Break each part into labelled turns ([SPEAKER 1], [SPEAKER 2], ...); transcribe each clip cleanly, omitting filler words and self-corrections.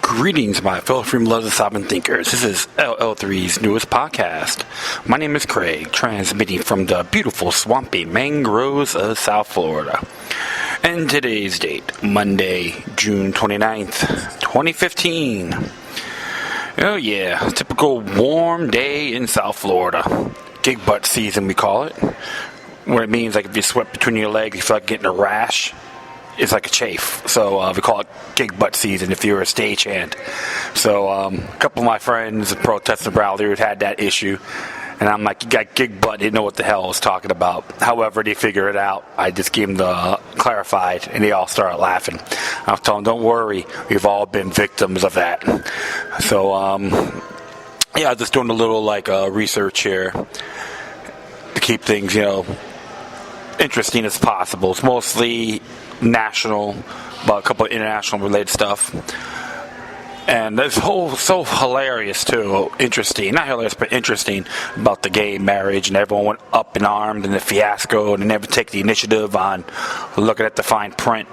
[SPEAKER 1] Greetings, my fellow freedom lovers and sovereign thinkers. This is LL3's newest podcast. My name is Craig, transmitting from the beautiful swampy mangroves of South Florida. And today's date, Monday, June 29th, 2015. Oh yeah, typical warm day in South Florida. Gig butt season, we call it. Where it means like if you sweat between your legs, you feel like getting a rash. It's like a chafe. So we call it gig butt season if you're a stagehand. So a couple of my friends, protesters and ralliers, had that issue. And I'm like, you got gig butt, didn't know what the hell I was talking about. However, they figure it out. I just gave them the clarified, and they all started laughing. I was telling them, don't worry, we've all been victims of that. So, yeah, I was just doing a little, research here to keep things, interesting as possible. It's mostly national, but a couple of international related stuff. And this whole so hilarious too, interesting, not hilarious but interesting about the gay marriage, and everyone went up in arms and the fiasco, and they never take the initiative on looking at the fine print.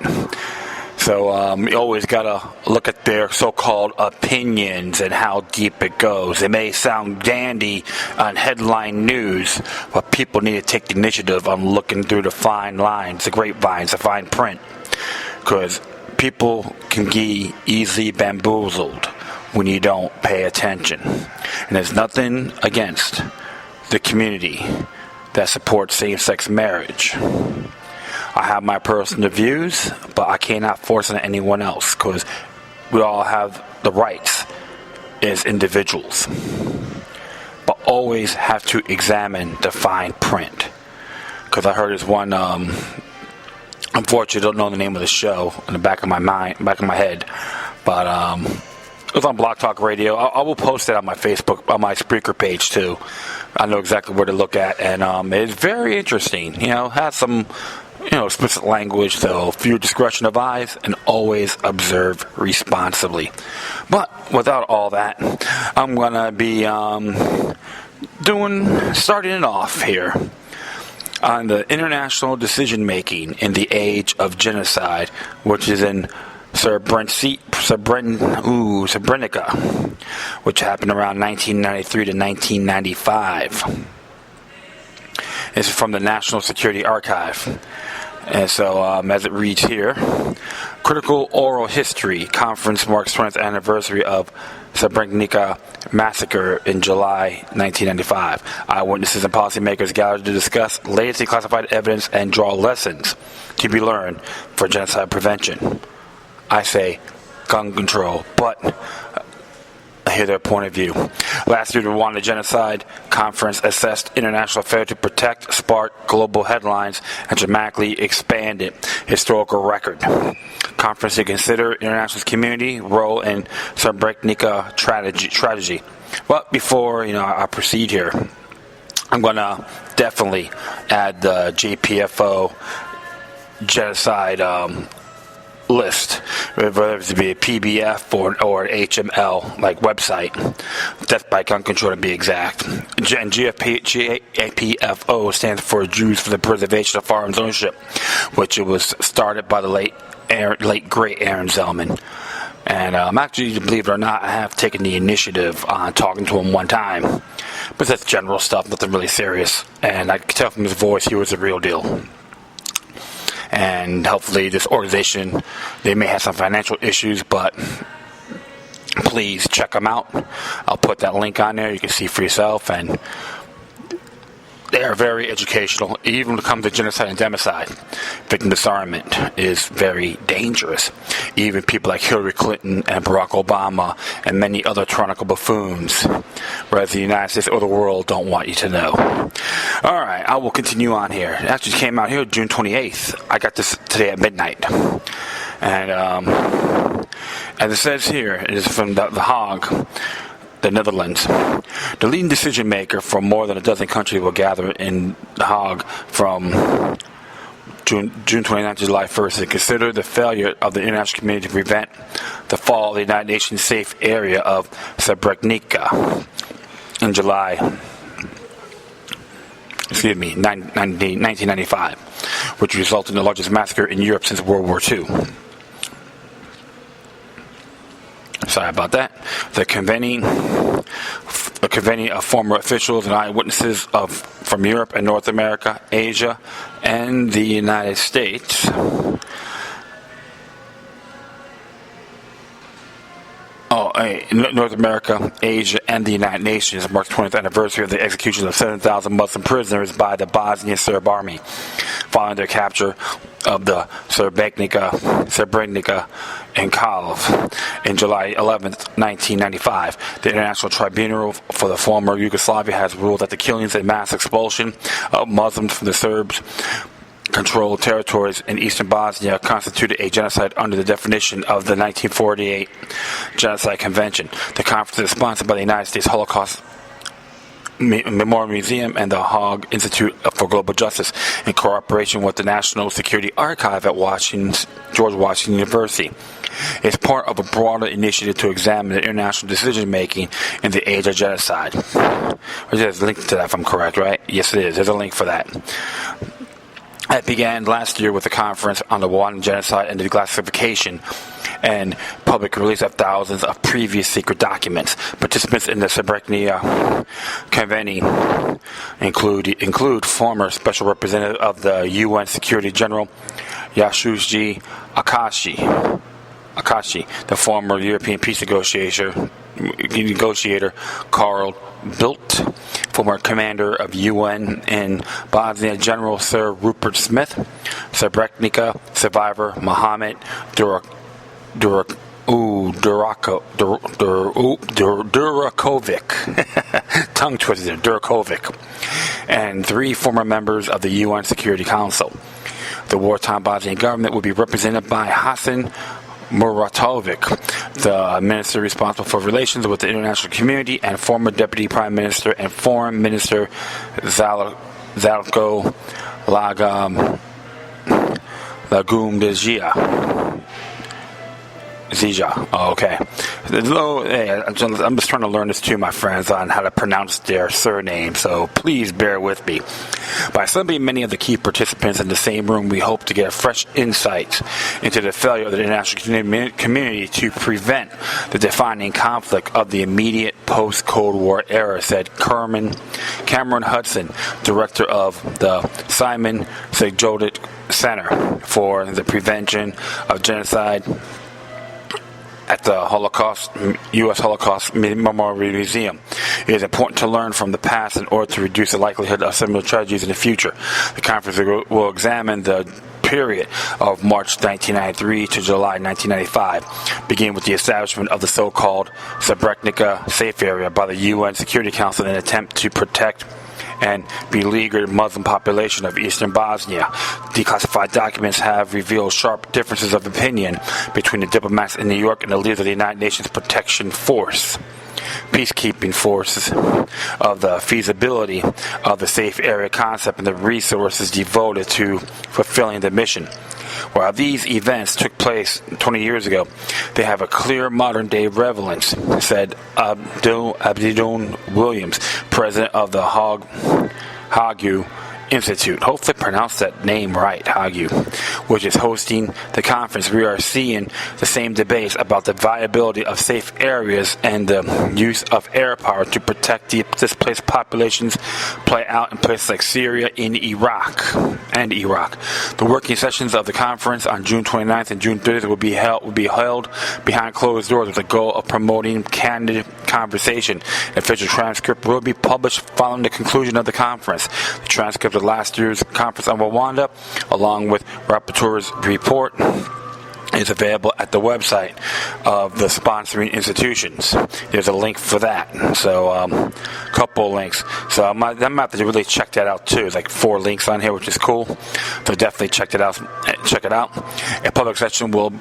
[SPEAKER 1] So you always gotta look at their so-called opinions and how deep it goes. It may sound dandy on headline news, but people need to take the initiative on looking through the fine lines, the grapevines, the fine print, because people can be easily bamboozled when you don't pay attention. And there's nothing against the community that supports same-sex marriage. I have my personal views, but I cannot force it on anyone else, because we all have the rights as individuals. But always have to examine the fine print. Because I heard this one, unfortunately I don't know the name of the show in the back of my head, but it was on Block Talk Radio. I will post it on my Facebook, on my Spreaker page too. I know exactly where to look at, and it's very interesting. Has some explicit language, so view discretion advised, and always observe responsibly. But without all that, I'm gonna be starting it off here on the international decision making in the age of genocide, which is in Srebrenica, which happened around 1993 to 1995. This is from the National Security Archive. And so, as it reads here, Critical Oral History Conference marks 20th anniversary of Srebrenica massacre in July 1995. Eyewitnesses and policymakers gathered to discuss latest declassified evidence and draw lessons to be learned for genocide prevention. I say gun control, but I hear their point of view. Last year, the Rwanda Genocide Conference assessed international affairs to protect, spark global headlines, and dramatically expanded historical record. Conference to consider international community role in Srebrenica tragedy. But before I proceed here, I'm gonna definitely add the JPFO genocide list, whether it be a PBF or an HML website. Death by gun control to be exact. And JPFO stands for Jews for the Preservation of Firearms Ownership, which it was started by the late great Aaron Zellman. And actually, believe it or not, I have taken the initiative on talking to him one time. But that's general stuff, nothing really serious. And I could tell from his voice he was the real deal. And hopefully this organization, they may have some financial issues, but please check them out. I'll put that link on there. You can see for yourself. And they are very educational. Even when it comes to genocide and democide, victim disarmament is very dangerous. Even people like Hillary Clinton and Barack Obama and many other tyrannical buffoons, whereas the United States or the world don't want you to know. All right, I will continue on here. It actually came out here June 28th. I got this today at midnight. And as it says here, it is from the Hague, the Netherlands. The leading decision maker from more than a dozen countries will gather in The Hague from June 29th to July 1st to consider the failure of the international community to prevent the fall of the United Nations safe area of Srebrenica in July 1995, which resulted in the largest massacre in Europe since World War II. sorry about that. The convening of former officials and eyewitnesses from Europe and North America, Asia, and the United States. North America, Asia, and the United Nations marks the 20th anniversary of the execution of 7,000 Muslim prisoners by the Bosnian Serb army, following their capture of the Srebrenica and Kalov in July 11, 1995. The International Tribunal for the former Yugoslavia has ruled that the killings and mass expulsion of Muslims from the Serbs controlled territories in eastern Bosnia constituted a genocide under the definition of the 1948 Genocide Convention. The conference is sponsored by the United States Holocaust Memorial Museum and the Hague Institute for Global Justice in cooperation with the National Security Archive at George Washington University. It's part of a broader initiative to examine the international decision-making in the age of genocide. There's a link to that if I'm correct, right? Yes, it is. There's a link for that. It began last year with a conference on the Rwandan genocide and the declassification and public release of thousands of previous secret documents. Participants in the Srebrenica convening include former Special Representative of the UN Security General Yasushi Akashi, the former European peace negotiator Carl Bildt, former commander of UN in Bosnia General Sir Rupert Smith, Srebrenica survivor Mohammed Durakovic, tongue twister, Durakovic, and 3 former members of the UN Security Council. The wartime Bosnian government would be represented by Hasan Muratovic, the minister responsible for relations with the international community, and former deputy prime minister and foreign minister Zlatko Lagumdzija. Oh, okay. Hey, I'm just trying to learn this too, my friends, on how to pronounce their surname, so please bear with me. By assembling many of the key participants in the same room, we hope to get a fresh insight into the failure of the international community to prevent the defining conflict of the immediate post-Cold War era, said Cameron Hudson, director of the Simon Sejodet Center for the Prevention of Genocide at the U.S. Holocaust Memorial Museum. It is important to learn from the past in order to reduce the likelihood of similar tragedies in the future. The conference will examine the period of March 1993 to July 1995, beginning with the establishment of the so-called Srebrenica Safe Area by the UN Security Council in an attempt to protect and beleaguered Muslim population of eastern Bosnia. Declassified documents have revealed sharp differences of opinion between the diplomats in New York and the leaders of the United Nations Protection Force, peacekeeping forces, of the feasibility of the safe area concept and the resources devoted to fulfilling the mission. While these events took place 20 years ago, they have a clear modern-day relevance, said Abdidun Williams, president of the Hague Institute. Hopefully I pronounced that name right, Hague, which is hosting the conference. We are seeing the same debates about the viability of safe areas and the use of air power to protect the displaced populations play out in places like Syria and Iraq. The working sessions of the conference on June 29th and June 30th will be held behind closed doors with the goal of promoting candid conversation. An official transcript will be published following the conclusion of the conference. The transcript of last year's conference on Rwanda, along with rapporteur's report, is available at the website of the sponsoring institutions. There's a link for that. So, a couple links. So I'm going to have to really check that out too. There's like 4 links on here, which is cool. So definitely check it out. A public session will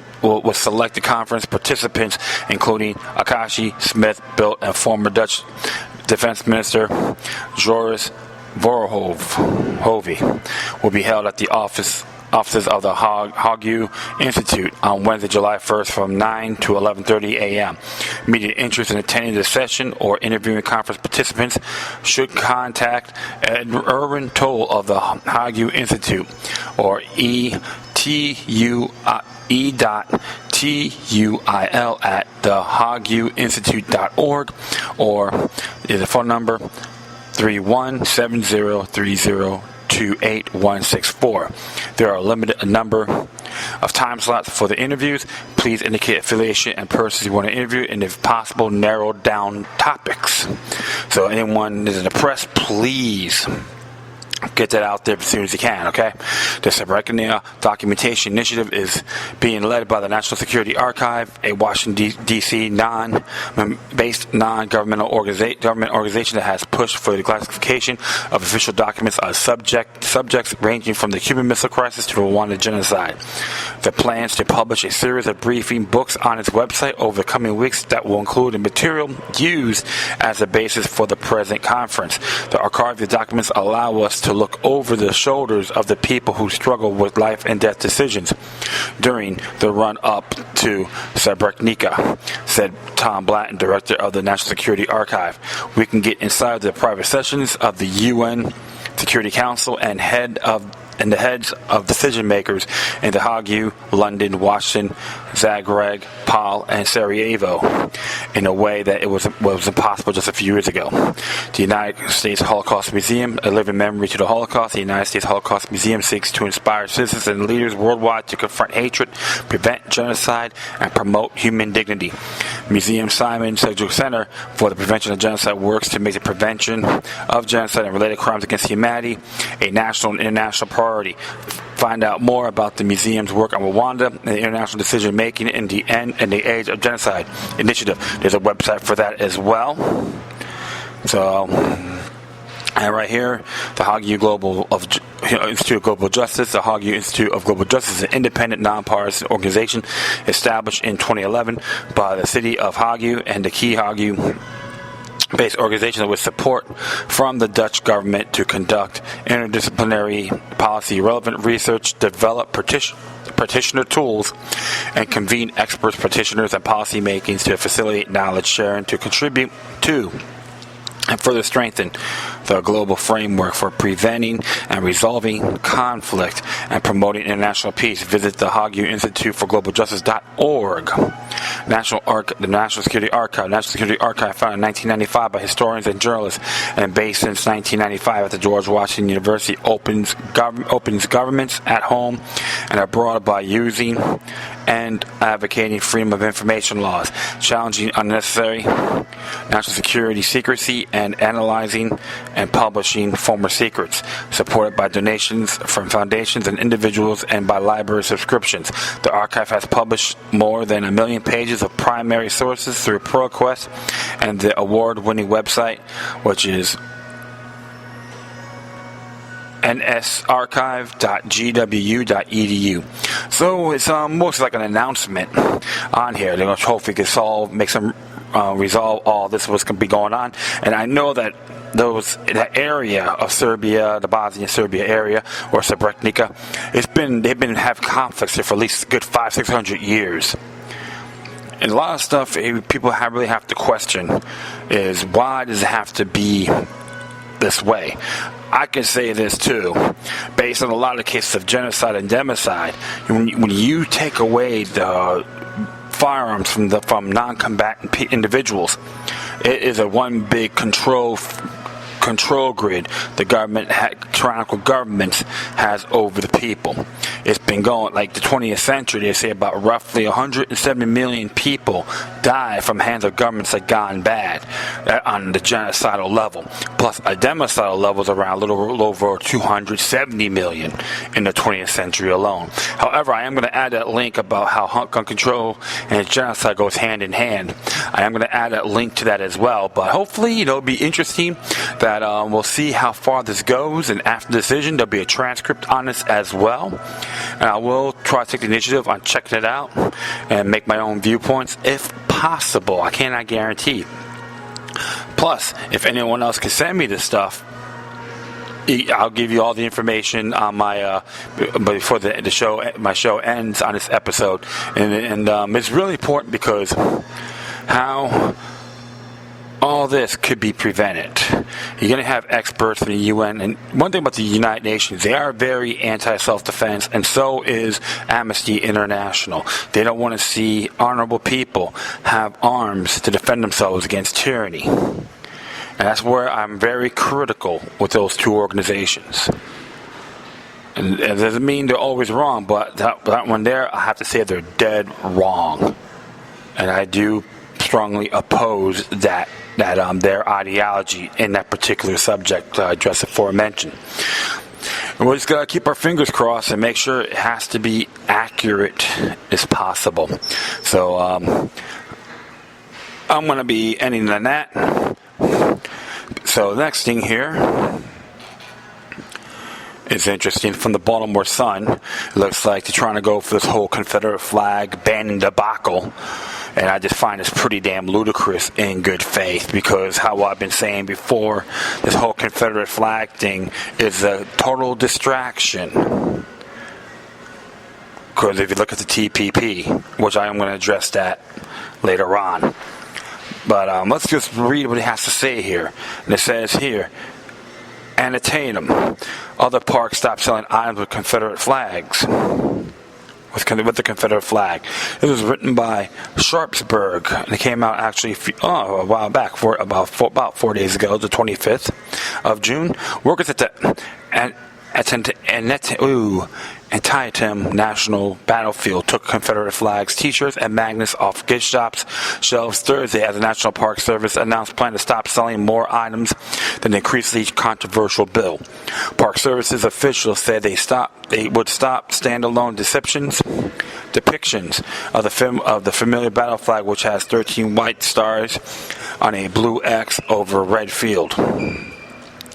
[SPEAKER 1] select the conference participants, including Akashi, Smith, Bildt, and former Dutch Defense Minister Joris Voorhoeve, will be held at the offices of the Hague Institute on Wednesday, July 1st from 9 to 11:30 a.m. Immediate interest in attending the session or interviewing conference participants should contact Erwin Toll of the Hague Institute or E.T.U.E.T.L TUIL at thehagueinstitute.org, or there's a phone number 317030286164. There are a limited number of time slots for the interviews. Please indicate affiliation and persons you want to interview, and if possible, narrow down topics. So anyone that is in the press, please get that out there as soon as you can, okay? The Srebrenica Documentation Initiative is being led by the National Security Archive, a Washington, D.C. non-based non-governmental organization that has pushed for the classification of official documents on subjects ranging from the Cuban Missile Crisis to the Rwanda Genocide. The plans to publish a series of briefing books on its website over the coming weeks that will include the material used as a basis for the present conference. The archived documents allow us to look over the shoulders of the people who struggle with life and death decisions during the run-up to Srebrenica, said Tom Blanton, director of the National Security Archive. We can get inside the private sessions of the UN Security Council and the heads of decision makers in The Hague, London, Washington, Zagreb, Pal, and Sarajevo in a way that it was impossible just a few years ago. The United States Holocaust Museum, a living memory to the Holocaust, the United States Holocaust Museum seeks to inspire citizens and leaders worldwide to confront hatred, prevent genocide, and promote human dignity. Museum Simon Sedgwick Center for the Prevention of Genocide works to make the prevention of genocide and related crimes against humanity a national and international priority. Find out more about the museum's work on Rwanda and the international decision-making in the End and the Age of Genocide initiative. There's a website for that as well. So, and right here, the Hague Institute of Global Justice. The Hague Institute of Global Justice is an independent, nonpartisan organization established in 2011 by the city of Hague and the key Hague-based organization with support from the Dutch government to conduct interdisciplinary policy relevant research, develop practitioner tools, and convene experts, practitioners, and policy makings to facilitate knowledge sharing, to contribute to and further strengthen the global framework for preventing and resolving conflict and promoting international peace. Visit the Hague Institute for Global Justice.org. The National Security Archive. National Security Archive, founded in 1995 by historians and journalists, and based since 1995 at the George Washington University, opens governments at home and abroad by using and advocating freedom of information laws, challenging unnecessary national security secrecy, and analyzing and publishing former secrets, supported by donations from foundations and individuals and by library subscriptions. The archive has published more than 1 million pages of primary sources through ProQuest and the award-winning website, which is nsarchive.gwu.edu. So it's mostly like an announcement on here. They're going to hopefully resolve all this what's going to be going on. And I know that that area of Serbia, the Bosnia Serbia area, or Srebrenica, they've been have conflicts here for at least a good 500-600 years. And a lot of stuff people really have to question is, why does it have to be this way? I can say this too, based on a lot of cases of genocide and democide. When you take away the firearms from non-combatant individuals, it is a one big control grid the tyrannical government has over the people. It's been going, like the 20th century, they say about roughly 170 million people died from hands of governments that gone bad on the genocidal level. Plus a democidal level is around a little over 270 million in the 20th century alone. However, I am going to add that link about how gun control and genocide goes hand in hand. I am going to add that link to that as well. But hopefully, it'll be interesting that we'll see how far this goes, and after the decision, there'll be a transcript on this as well. And I will try to take the initiative on checking it out and make my own viewpoints if possible. I cannot guarantee. Plus, if anyone else can send me this stuff, I'll give you all the information on my before my show ends on this episode, and it's really important because how all this could be prevented. You're going to have experts in the UN, and one thing about the United Nations, they are very anti-self-defense, and so is Amnesty International. They don't want to see honorable people have arms to defend themselves against tyranny. And that's where I'm very critical with those two organizations. And it doesn't mean they're always wrong, but that one there, I have to say they're dead wrong. And I do strongly oppose that their ideology in that particular subject just aforementioned. And we're just going to keep our fingers crossed and make sure it has to be accurate as possible. So I'm going to be ending on that. So the next thing here is interesting. From the Baltimore Sun, it looks like they're trying to go for this whole Confederate flag banning debacle. And I just find this pretty damn ludicrous in good faith, because how I've been saying before, this whole Confederate flag thing is a total distraction. Because if you look at the TPP, which I am going to address that later on. But let's just read what it has to say here. And it says here, Antietam, other parks stop selling items with Confederate flags. With the Confederate flag. It was written by Srebrenica, and it came out actually a while back, about 4 days ago, the 25th of June. Workers at the Antietam National Battlefield took Confederate flags, T-shirts, and magnets off gift shops shelves Thursday as the National Park Service announced plan to stop selling more items than the increasingly controversial bill. Park Service's officials said they would stop standalone depictions of the familiar battle flag, which has 13 white stars on a blue X over a red field.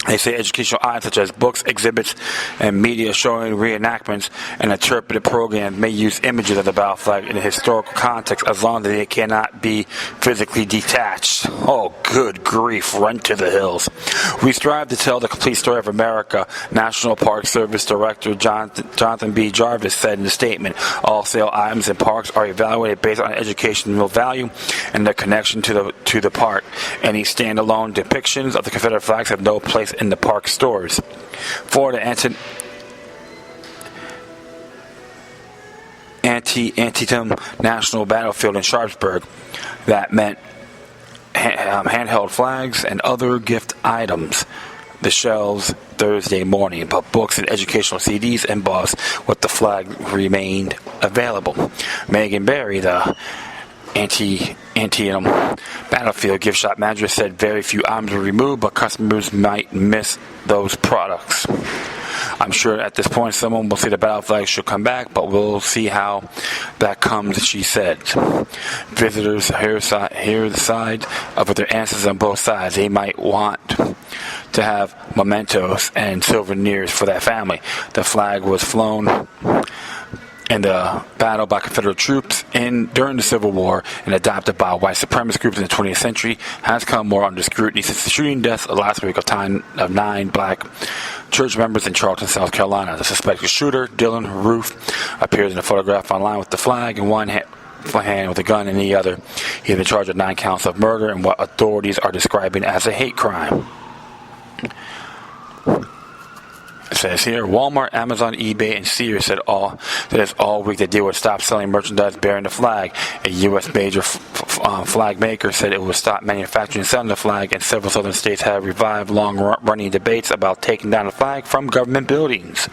[SPEAKER 1] They say educational items such as books, exhibits, and media showing reenactments and interpretive programs may use images of the battle flag in a historical context as long as they cannot be physically detached. Oh, good grief, run to the hills. We strive to tell the complete story of America, National Park Service Director Jonathan B. Jarvis said in a statement. All sale items in parks are evaluated based on educational value and their connection to the park. Any standalone depictions of the Confederate flags have no place in the park stores. For the Antietam National Battlefield in Sharpsburg, that meant handheld flags and other gift items. The shelves Thursday morning, but books and educational CDs embossed with the flag remained available. Megan Berry, the Antietam Battlefield gift shop manager, said very few items were removed, but customers might miss those products. I'm sure at this point someone will say the battle flag should come back, but we'll see how that comes, she said. Visitors hear the side of their answers on both sides. They might want to have mementos and souvenirs for that family. The flag was flown in the battle by Confederate troops during the Civil War and adopted by white supremacist groups in the 20th century, has come more under scrutiny since the shooting deaths last week of 9 black church members in Charleston, South Carolina. The suspected shooter, Dylan Roof, appears in a photograph online with the flag in one hand with a gun in the other. He has been charged with 9 counts of murder and what authorities are describing as a hate crime. It says here, Walmart, Amazon, eBay, and Sears said all week they would stop selling merchandise bearing the flag. A U.S. major flag maker said it would stop manufacturing and selling the flag, and several southern states have revived long-running debates about taking down the flag from government buildings.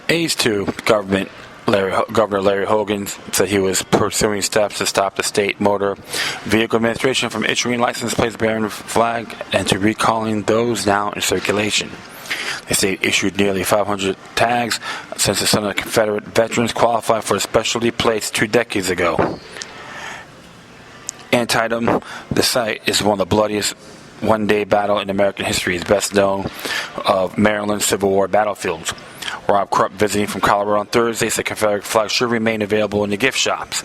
[SPEAKER 1] Aides to Governor Larry Hogan said he was pursuing steps to stop the state motor vehicle administration from issuing license plates bearing the flag and to recalling those now in circulation. The state issued nearly 500 tags since the son of Confederate veterans qualified for specialty plates 2 decades ago. Antietam, the site, is one of the bloodiest one-day battle in American history. Is best known of Maryland's Civil War battlefields. Rob Krupp, visiting from Colorado on Thursday, said Confederate flags should remain available in the gift shops.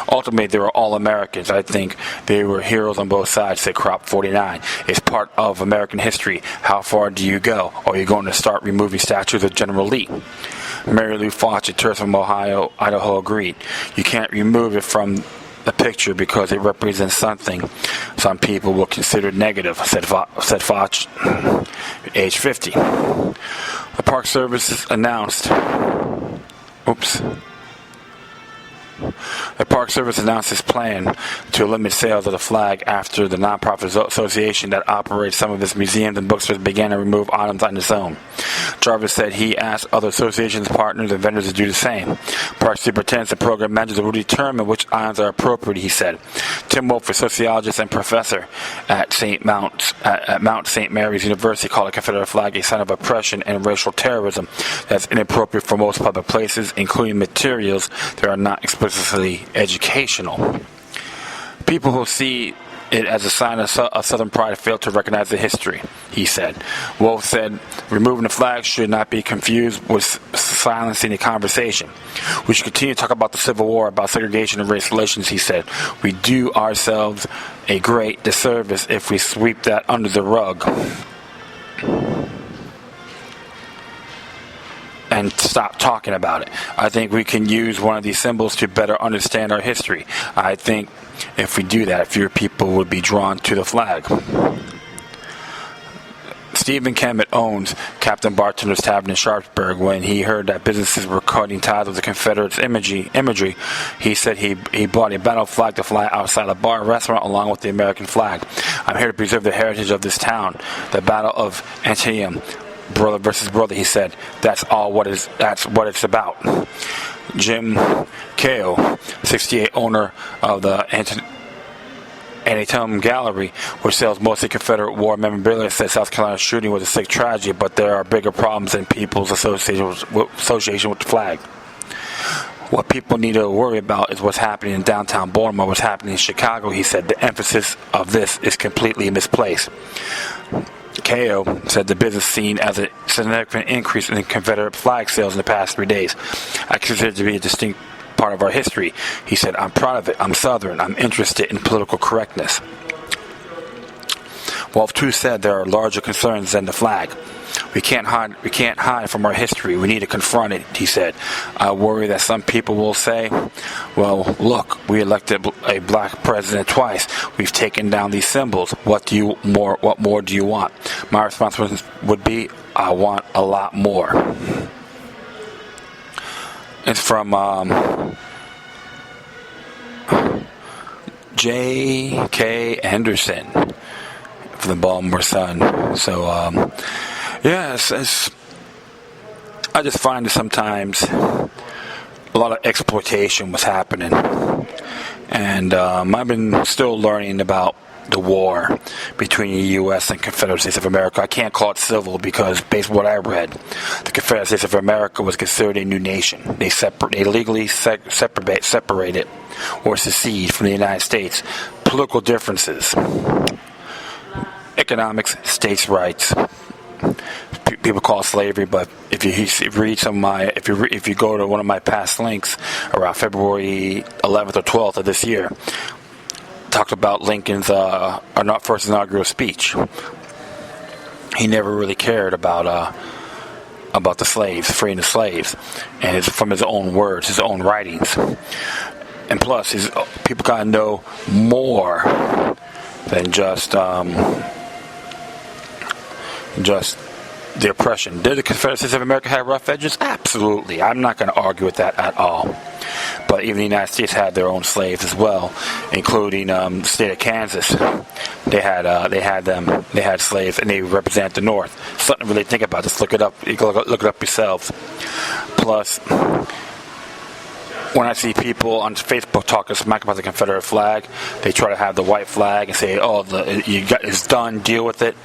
[SPEAKER 1] Ultimately, they were all Americans. I think they were heroes on both sides, said Krupp, 49. It's part of American history. How far do you go? Or are you going to start removing statues of General Lee?
[SPEAKER 2] Mary Lou Fauci, tourist from Idaho, agreed. You can't remove it from the picture because it represents something some people will consider negative, said Fauci, age 50. The Park Service announced. The Park Service announced its plan to limit sales of the flag after the nonprofit association that operates some of its museums and bookstores began to remove items on its own. Jarvis said he asked other associations, partners, and vendors to do the same. Park Superintendents and program managers will determine which items are appropriate, he said. Tim Wolf, a sociologist and professor at Mount St. Mary's University, called the Confederate flag a sign of oppression and racial terrorism that's inappropriate for most public places, including materials that are not explicitly educational. People who see it as a sign of Southern pride fail to recognize the history, he said. Wolf said, removing the flag should not be confused with silencing the conversation. We should continue to talk about the Civil War, about segregation and race relations, he said. We do ourselves a great disservice if we sweep that under the rug and stop talking about it. I think we can use one of these symbols to better understand our history. I think if we do that, fewer people would be drawn to the flag. Stephen Kemet owns Captain Bartender's Tavern in Sharpsburg. When he heard that businesses were cutting ties with the Confederates imagery, he said he bought a battle flag to fly outside a bar restaurant along with the American flag. I'm here to preserve the heritage of this town. The Battle of Antietam, brother versus brother, he said. That's what it's about. Jim Kao, 68, owner of the Antietam Gallery, which sells mostly Confederate War memorabilia, said South Carolina's shooting was a sick tragedy, but there are bigger problems than people's association with the flag. What people need to worry about is what's happening in downtown Baltimore, what's happening in Chicago, he said. The emphasis of this is completely misplaced. Kao said the business seen as a significant increase in Confederate flag sales in the past 3 days. I consider it to be a distinct part of our history. He said, I'm proud of it. I'm Southern. I'm interested in political correctness. Wolf too said there are larger concerns than the flag. We can't hide from our history. We need to confront it, he said. I worry that some people will say, well, look, we elected a black president twice. We've taken down these symbols. What more do you want? My response would be, I want a lot more. It's from J.K. Henderson from the Baltimore Sun. So, yes, I just find that sometimes a lot of exploitation was happening. And I've been still learning about the war between the U.S. and Confederate States of America. I can't call it civil because, based on what I read, the Confederate States of America was considered a new nation. They legally separated or secede from the United States. Political differences, economics, states' rights. People call it slavery, but if you read some of my, if you go to one of my past links around February 11th or 12th of this year, talked about Lincoln's first inaugural speech. He never really cared about the slaves, freeing the slaves, and it's from his own words, his own writings. And plus, people gotta know more than just the oppression. Did the Confederate States of America have rough edges? Absolutely. I'm not going to argue with that at all. But even the United States had their own slaves as well, including the state of Kansas. They had slaves, and they represent the North. Something to really think about. Just look it up. You can look it up yourselves. Plus, when I see people on Facebook talking smack about the Confederate flag, they try to have the white flag and say, "Oh, it's done. Deal with it."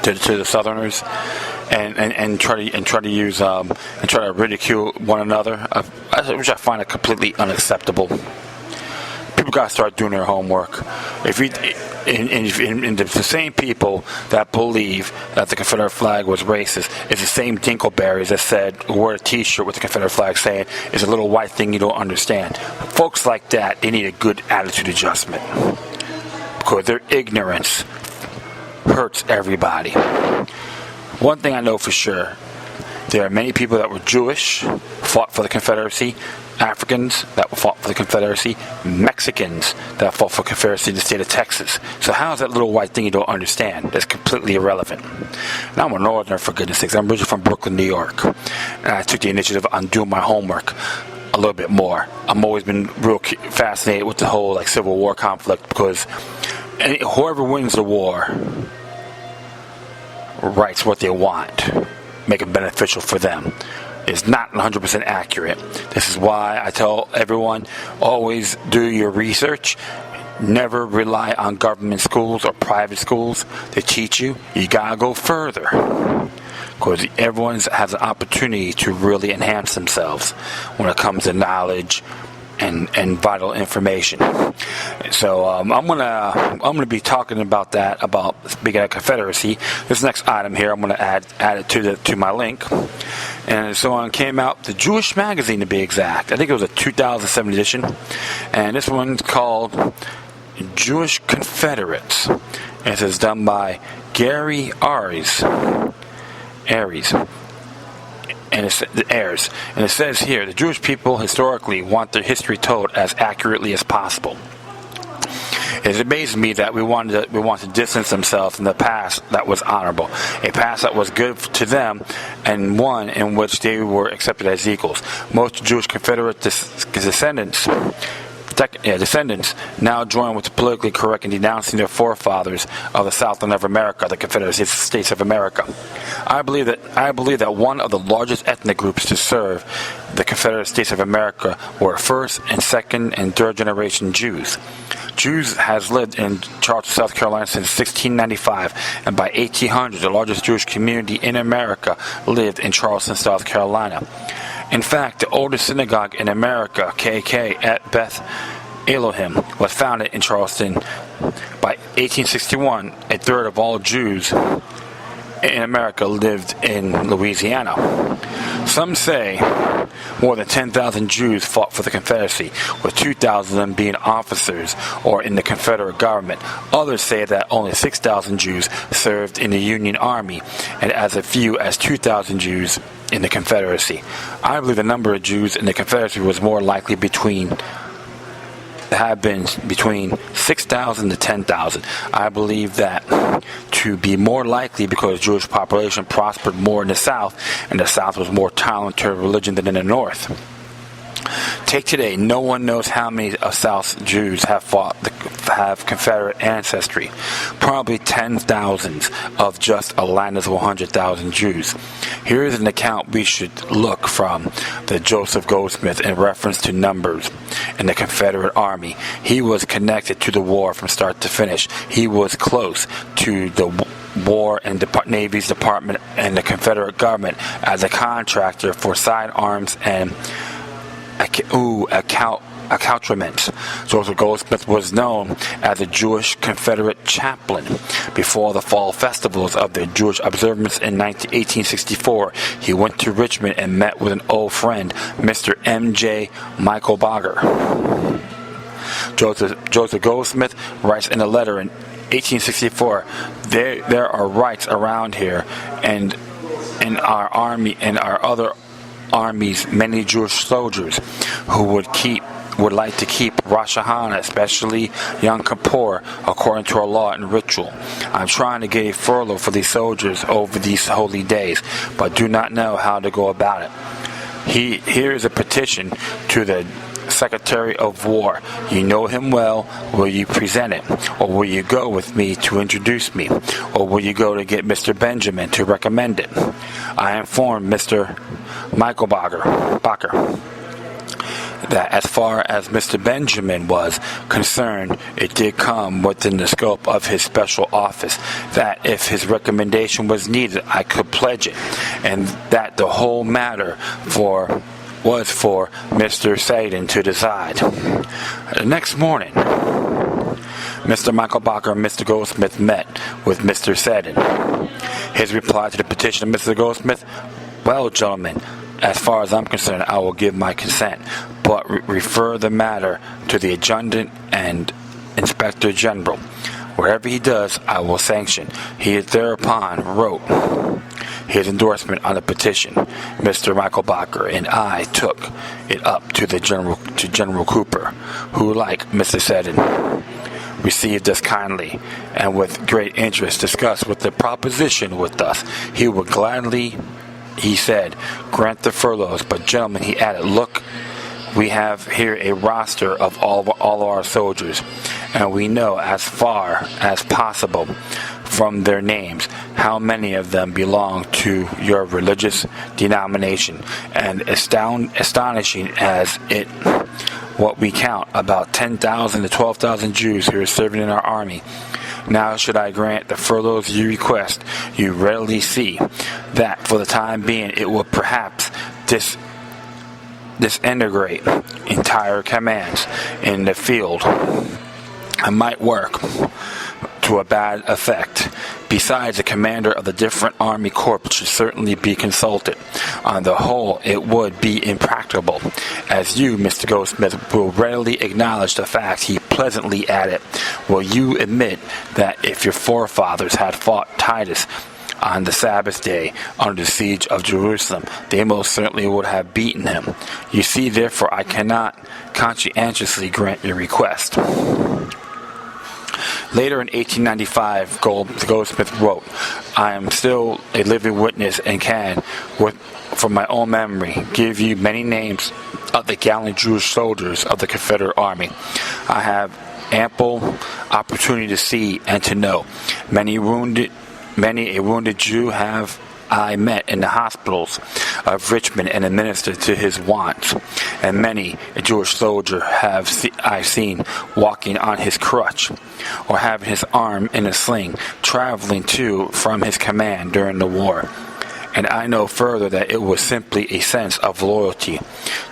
[SPEAKER 2] To the Southerners, and try to use and try to ridicule one another, which I find it completely unacceptable. People gotta start doing their homework. If the same people that believe that the Confederate flag was racist is the same Dinkleberries that said wore a T-shirt with the Confederate flag saying it's a little white thing you don't understand. Folks like that, they need a good attitude adjustment because their ignorance hurts everybody. One thing I know for sure,
[SPEAKER 1] There are many people that were Jewish, fought for the Confederacy, Africans that fought for the Confederacy, Mexicans that fought for Confederacy in the state of Texas. So how is that little white thing you don't understand? That's completely irrelevant. Now I'm a Northerner, for goodness sakes. I'm originally from Brooklyn, New York. And I took the initiative on doing my homework a little bit more. I've always been real fascinated with the whole Civil War conflict, because whoever wins the war writes what they want, make it beneficial for them. Is not 100% accurate. This is why I tell everyone, always do your research. Never rely on government schools or private schools to teach you. You gotta go further, because everyone has an opportunity to really enhance themselves when it comes to knowledge and vital information. So I'm gonna be talking about that, about speaking of Confederacy. This next item here, I'm gonna add it to my link. And so on came out, the Jewish Magazine to be exact. I think it was a 2007 edition, and this one's called Jewish Confederates. And it is done by Gary Aries. And it says here, the Jewish people historically want their history told as accurately as possible. It amazes me that we want to distance themselves from the past that was honorable, a past that was good to them, and one in which they were accepted as equals. Most Jewish Confederate descendants now join with the politically correct in denouncing their forefathers of the Southland of America, the Confederate States of America. I believe that one of the largest ethnic groups to serve the Confederate States of America were first and second and third generation Jews. Jews has lived in Charleston, South Carolina since 1695, and by 1800, the largest Jewish community in America lived in Charleston, South Carolina. In fact, the oldest synagogue in America, KK, at Beth Elohim, was founded in Charleston. By 1861, a third of all Jews in America lived in Louisiana. Some say more than 10,000 Jews fought for the Confederacy, with 2,000 of them being officers or in the Confederate government. Others say that only 6,000 Jews served in the Union Army, and as few as 2,000 Jews in the Confederacy. I believe the number of Jews in the Confederacy was more likely between 6,000 to 10,000. I believe that to be more likely because the Jewish population prospered more in the South, and the South was more tolerant to religion than in the North. Take today, no one knows how many of South's Jews have Confederate ancestry. Probably 10,000 of just a land of 100,000 Jews. Here is an account we should look from the Joseph Goldsmith in reference to numbers in the Confederate Army. He was connected to the war from start to finish. He was close to the War and Navy's Department and the Confederate government as a contractor for sidearms and accoutrements. Joseph Goldsmith was known as a Jewish Confederate chaplain. Before the fall festivals of the Jewish observance in 1864, he went to Richmond and met with an old friend, Mr. M.J. Michael Bagger. Joseph Goldsmith writes in a letter in 1864, there are rights around here, and in our army and our other armies, many Jewish soldiers who would like to keep Rosh Hashanah, especially Yom Kippur, according to our law and ritual. I'm trying to get a furlough for these soldiers over these holy days, but do not know how to go about it. Here is a petition to the Secretary of War. You know him well. Will you present it? Or will you go with me to introduce me? Or will you go to get Mr. Benjamin to recommend it? I informed Mr. Michael Bagger that as far as Mr. Benjamin was concerned, it did come within the scope of his special office, that if his recommendation was needed, I could pledge it, and that the whole matter was for Mr. Seddon to decide. The next morning, Mr. Michael Bagger and Mr. Goldsmith met with Mr. Seddon. His reply to the petition of Mr. Goldsmith: well, gentlemen, as far as I'm concerned, I will give my consent, but refer the matter to the Adjutant and Inspector General. Wherever he does, I will sanction. He thereupon wrote.
[SPEAKER 2] his endorsement on the petition. Mr. Michael Bacher and I took it up to General Cooper, who, like Mr. Seddon, received us kindly and with great interest discussed with the proposition with us. He would gladly, he said, grant the furloughs. But gentlemen, he added, look, we have here a roster of all our soldiers, and we know as far as possible from their names how many of them belong to your religious denomination, and astonishing as it what we count, about 10,000 to 12,000 Jews who are serving in our army. Now, should I grant the furloughs you request, you readily see that for the time being it will perhaps disintegrate entire commands in the field and might work to a bad effect. Besides, the commander of the different army corps should certainly be consulted. On the whole, it would be impracticable, as you, Mr. Goldsmith, will readily acknowledge the fact. He pleasantly added, will you admit that if your forefathers had fought Titus on the Sabbath day under the siege of Jerusalem, they most certainly would have beaten him? You see, therefore, I cannot conscientiously grant your request. Later in 1895, Goldsmith wrote, I am still a living witness and can, from my own memory, give you many names of the gallant Jewish soldiers of the Confederate Army. I have ample opportunity to see and to know. Many a wounded Jew have I met in the hospitals of Richmond and administered to his wants, and many a Jewish soldier have I seen walking on his crutch, or having his arm in a sling, traveling to from his command during the war. And I know further that it was simply a sense of loyalty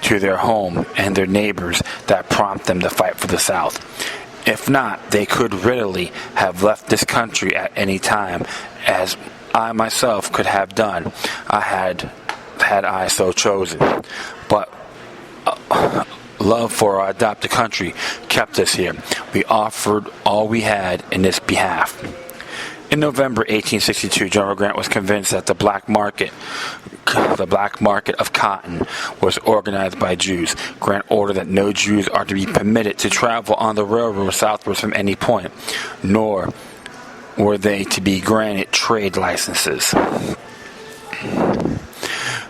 [SPEAKER 2] to their home and their neighbors that prompted them to fight for the South. If not, they could readily have left this country at any time, as I myself could have done, had I so chosen. But love for our adopted country kept us here. We offered all we had in this behalf. In November 1862, General Grant was convinced that the black market of cotton was organized by Jews. Grant ordered that no Jews are to be permitted to travel on the railroad southwards from any point, nor were they to be granted trade licenses.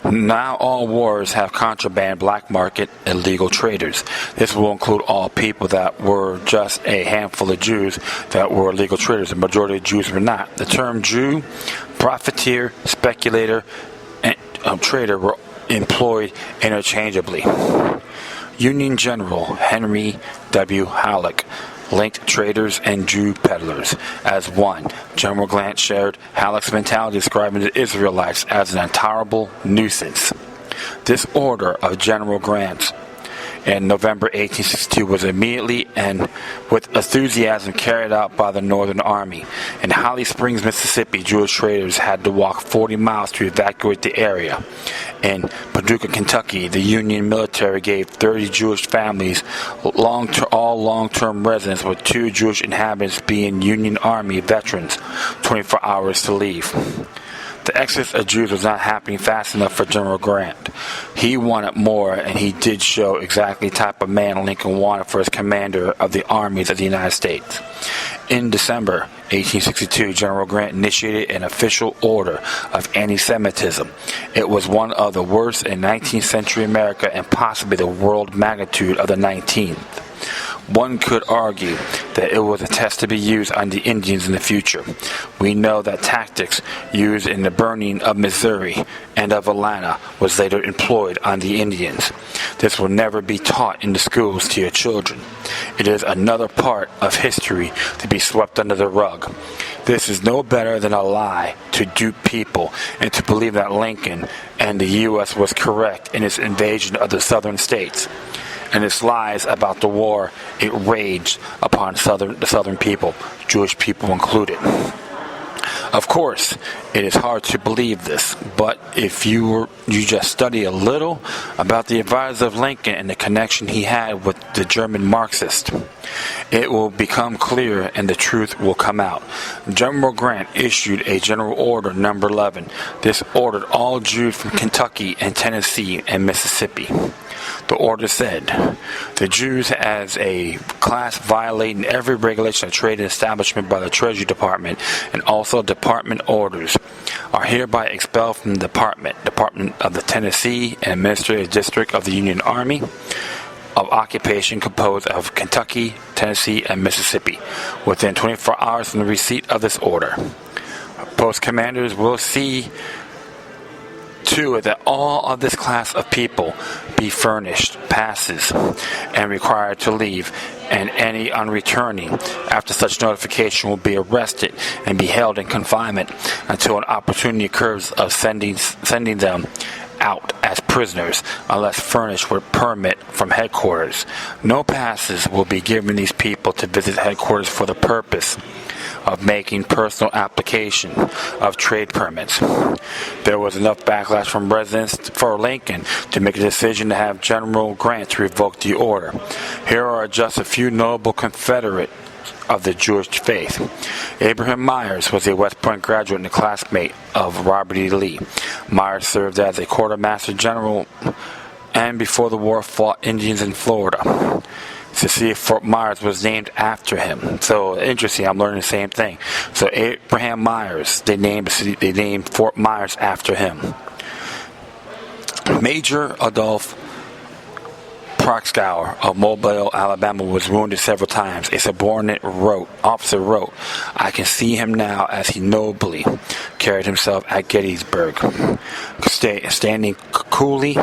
[SPEAKER 2] Now all wars have contraband, black market, illegal traders. This will include all people that were just a handful of Jews that were illegal traders. The majority of Jews were not. The term Jew, profiteer, speculator, and trader were employed interchangeably. Union General Henry W. Halleck linked traders and Jew peddlers as one. General Grant shared Halleck's mentality, describing the Israelites as an intolerable nuisance. This order of General Grant's in November 1862 was immediately and with enthusiasm carried out by the Northern Army. In Holly Springs, Mississippi, Jewish traders had to walk 40 miles to evacuate the area. In Paducah, Kentucky, the Union military gave 30 Jewish families all long-term residents, with 2 Jewish inhabitants being Union Army veterans, 24 hours to leave. The exodus of Jews was not happening fast enough for General Grant. He wanted more, and he did show exactly the type of man Lincoln wanted for his commander of the armies of the United States. In December 1862, General Grant initiated an official order of anti-Semitism. It was one of the worst in 19th century America and possibly the world magnitude of the 19th. One could argue that it was a test to be used on the Indians in the future. We know that tactics used in the burning of Missouri and of Atlanta was later employed on the Indians. This will never be taught in the schools to your children. It is another part of history to be swept under the rug. This is no better than a lie to dupe people and to believe that Lincoln and the U.S. was correct in its invasion of the southern states, and its lies about the war it waged upon the southern people, Jewish people included. Of course, it is hard to believe this, but if you just study a little about the advisors of Lincoln and the connection he had with the German Marxists, it will become clear and the truth will come out. General Grant issued a General Order Number 11. This ordered all Jews from Kentucky and Tennessee and Mississippi. The order said, the Jews as a class violating every regulation of trade and establishment by the Treasury Department and also department orders are hereby expelled from the Department of the Tennessee and Administrative District of the Union Army of Occupation composed of Kentucky, Tennessee, and Mississippi within 24 hours from the receipt of this order. Post commanders will see to it that all of this class of people be furnished passes and required to leave, and any unreturning after such notification will be arrested and be held in confinement until an opportunity occurs of sending them out as prisoners unless furnished with permit from headquarters. No passes will be given these people to visit headquarters for the purpose of making personal application of trade permits. There was enough backlash from residents for Lincoln to make a decision to have General Grant to revoke the order. Here are just a few notable Confederates of the Jewish faith. Abraham Myers was a West Point graduate and a classmate of Robert E. Lee. Myers served as a quartermaster general and before the war fought Indians in Florida. To see if Fort Myers was named after him. So interesting, I'm learning the same thing. So Abraham Myers, they named Fort Myers after him. Major Adolph Proxgower of Mobile, Alabama, was wounded several times. A subordinate officer wrote, I can see him now as he nobly carried himself at Gettysburg, standing coolly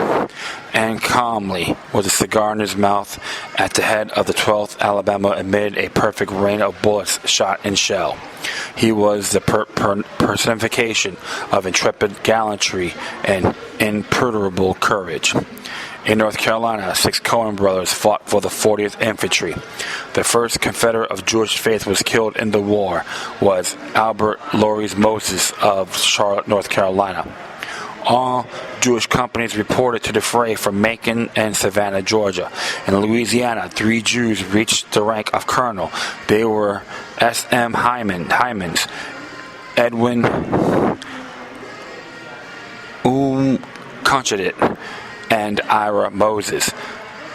[SPEAKER 2] and calmly with a cigar in his mouth at the head of the 12th Alabama amid a perfect rain of bullets, shot, and shell. He was the personification of intrepid gallantry and imperturbable courage. In North Carolina, 6 Cohen brothers fought for the 40th Infantry. The first Confederate of Jewish faith was killed in the war was Albert Lorries Moses of Charlotte, North Carolina. All Jewish companies reported to the fray from Macon and Savannah, Georgia. In Louisiana, 3 Jews reached the rank of colonel. They were S.M. Hymans, Edwin Conchidit, and Ira Moses.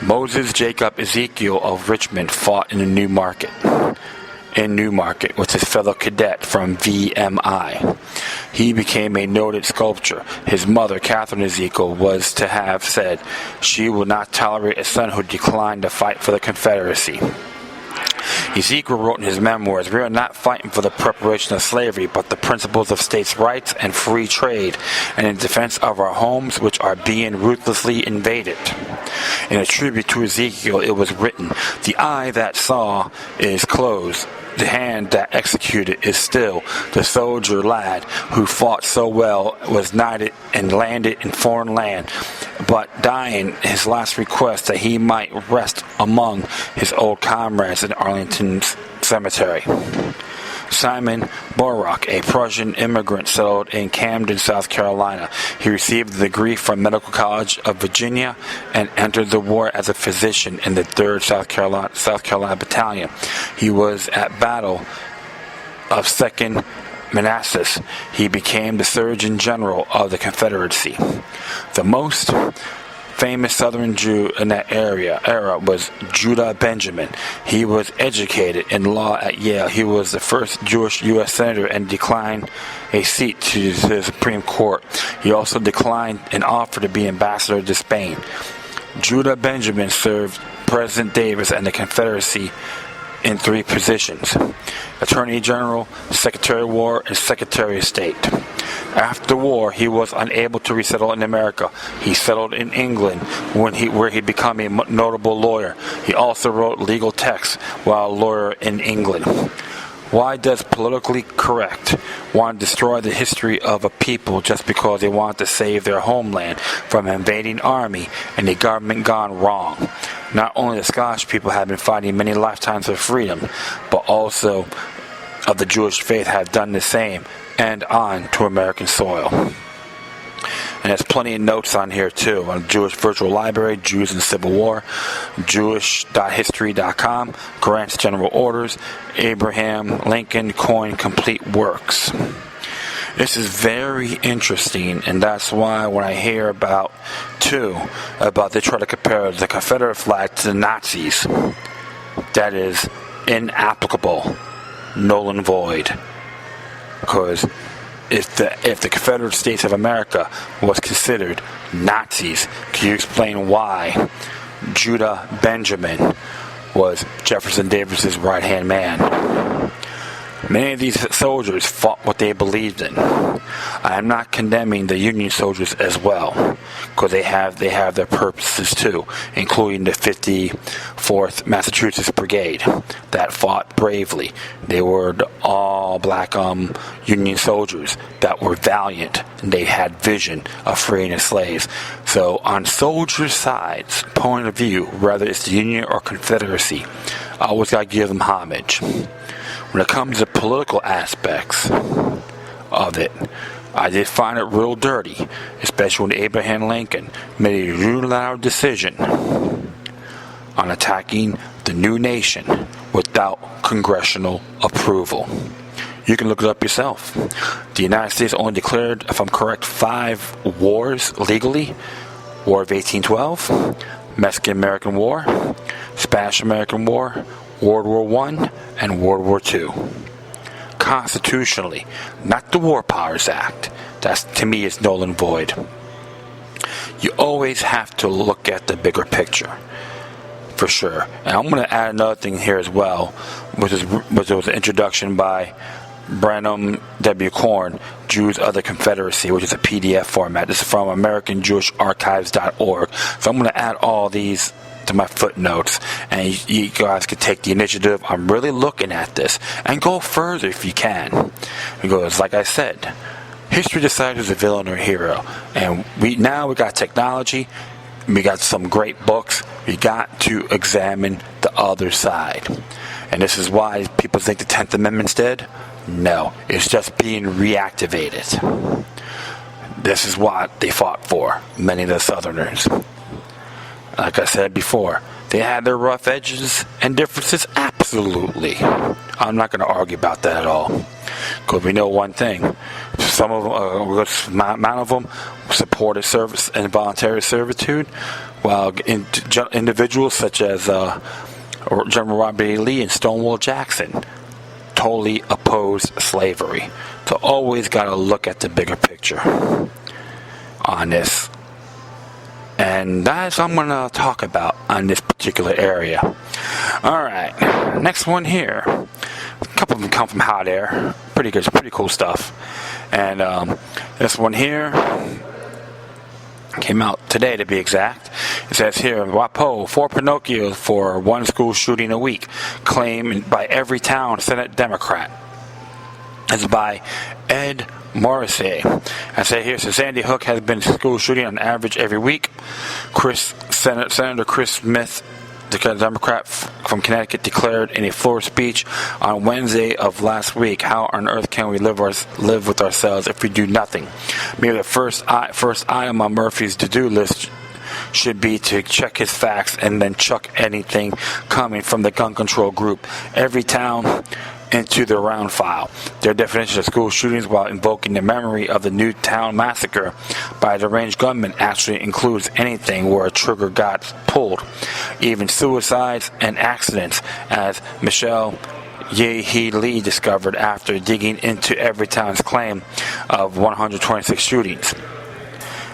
[SPEAKER 2] Moses Jacob Ezekiel of Richmond fought in Newmarket with his fellow cadet from VMI. He became a noted sculptor. His mother, Catherine Ezekiel, was to have said she would not tolerate a son who declined to fight for the Confederacy. Ezekiel wrote in his memoirs, we are not fighting for the preparation of slavery, but the principles of states' rights and free trade, and in defense of our homes, which are being ruthlessly invaded. In a tribute to Ezekiel, it was written, the eye that saw is closed, the hand that executed is still. The soldier lad who fought so well was knighted and landed in foreign land, but dying his last request that he might rest among his old comrades in Arlington's cemetery. Simon Borak, a Prussian immigrant, settled in Camden, South Carolina. He received the degree from Medical College of Virginia and entered the war as a physician in the 3rd South Carolina Battalion. He was at battle of 2nd Manassas. He became the Surgeon General of the Confederacy. The most famous Southern Jew in that era was Judah Benjamin. He was educated in law at Yale. He was the first Jewish U.S. Senator and declined a seat to the Supreme Court. He also declined an offer to be ambassador to Spain. Judah Benjamin served President Davis and the Confederacy in 3 positions: Attorney General, Secretary of War, and Secretary of State. After the war, he was unable to resettle in America. He settled in England, where he became a notable lawyer. He also wrote legal texts while a lawyer in England. Why does politically correct want to destroy the history of a people just because they want to save their homeland from an invading army and a government gone wrong? Not only the Scottish people have been fighting many lifetimes for freedom, but also
[SPEAKER 1] of the Jewish faith have done the same and on to American soil. And there's plenty of notes on here too, on Jewish Virtual Library, Jews in the Civil War, Jewish.history.com, Grant's General Orders, Abraham Lincoln Coin Complete Works. This is very interesting, and that's why when I hear about they try to compare the Confederate flag to the Nazis, that is inapplicable, null and void. Because if the Confederate States of America was considered Nazis, can you explain why Judah Benjamin was Jefferson Davis's right-hand man? Many of these soldiers fought what they believed in. I am not condemning the Union soldiers as well, because they have their purposes too, including the 54th Massachusetts Brigade that fought bravely. They were all black Union soldiers that were valiant, and they had vision of freeing the slaves. So on soldier sides point of view, whether it's the Union or Confederacy, I always got to give them homage. When it comes to political aspects of it, I did find it real dirty, especially when Abraham Lincoln made a unilateral decision on attacking the new nation without congressional approval. You can look it up yourself. The United States only declared, if I'm correct, 5 wars legally. War of 1812, Mexican-American War, Spanish-American War, World War I, and World War II. Constitutionally, not the War Powers Act. That, to me, is null and void. You always have to look at the bigger picture, for sure. And I'm going to add another thing here as well, which was an introduction by Branham W. Korn, Jews of the Confederacy, which is a PDF format. This is from AmericanJewishArchives.org. So I'm going to add all these to my footnotes, and you guys can take the initiative. I'm really looking at this, and go further if you can, because like I said, history decides who's a villain or a hero, and we got technology, we got some great books, we got to examine the other side. And this is why people think the 10th Amendment's dead. No, it's just being reactivated. This is what they fought for, many of the Southerners. Like I said before, they had their rough edges and differences, absolutely. I'm not going to argue about that at all, because we know one thing. Some of them, amount of them, supported service and voluntary servitude, while individuals such as General Robert E. Lee and Stonewall Jackson totally opposed slavery. So always got to look at the bigger picture on this. And that's what I'm going to talk about on this particular area. Alright, next one here. A couple of them come from hot air. Pretty good, pretty cool stuff. And this one here came out today, to be exact. It says here, WaPo, 4 Pinocchios for 1 school shooting a week. Claimed by Everytown Senate Democrat. It's by Ed Morrissey. I say here, so Sandy Hook has been school shooting on average every week. Senator Chris Smith, the Democrat from Connecticut, declared in a floor speech on Wednesday of last week, how on earth can we live with ourselves if we do nothing? Maybe the first item on Murphy's to-do list should be to check his facts and then chuck anything coming from the gun control group. Everytown into the round file. Their definition of school shootings, while invoking the memory of the Newtown massacre by a deranged gunman, actually includes anything where a trigger got pulled, even suicides and accidents, as Michelle Yehi Lee discovered after digging into Everytown's claim of 126 shootings.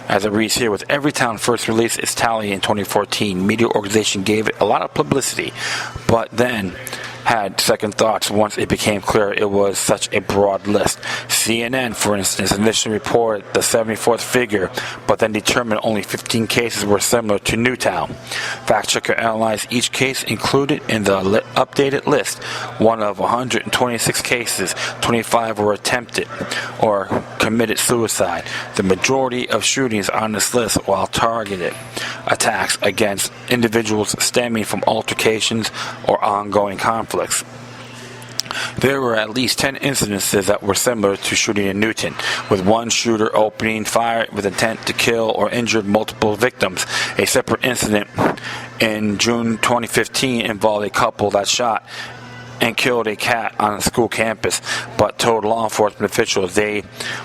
[SPEAKER 1] As it reads here, with Everytown first released its tally in 2014, media organization gave it a lot of publicity, but then had second thoughts once it became clear it was such a broad list. CNN, for instance, initially reported the 74th figure, but then determined only 15 cases were similar to Newtown. Fact checker analyzed each case included in the updated list. One of 126 cases, 25 were attempted or committed suicide. The majority of shootings on this list, while targeted attacks against individuals stemming from altercations or ongoing conflicts.
[SPEAKER 2] There were at least 10 incidences that were similar to shooting in Newton, with one shooter opening fire with intent to kill or injure multiple victims. A separate incident in June 2015 involved a couple that shot and killed a cat on a school campus, but told law enforcement officials they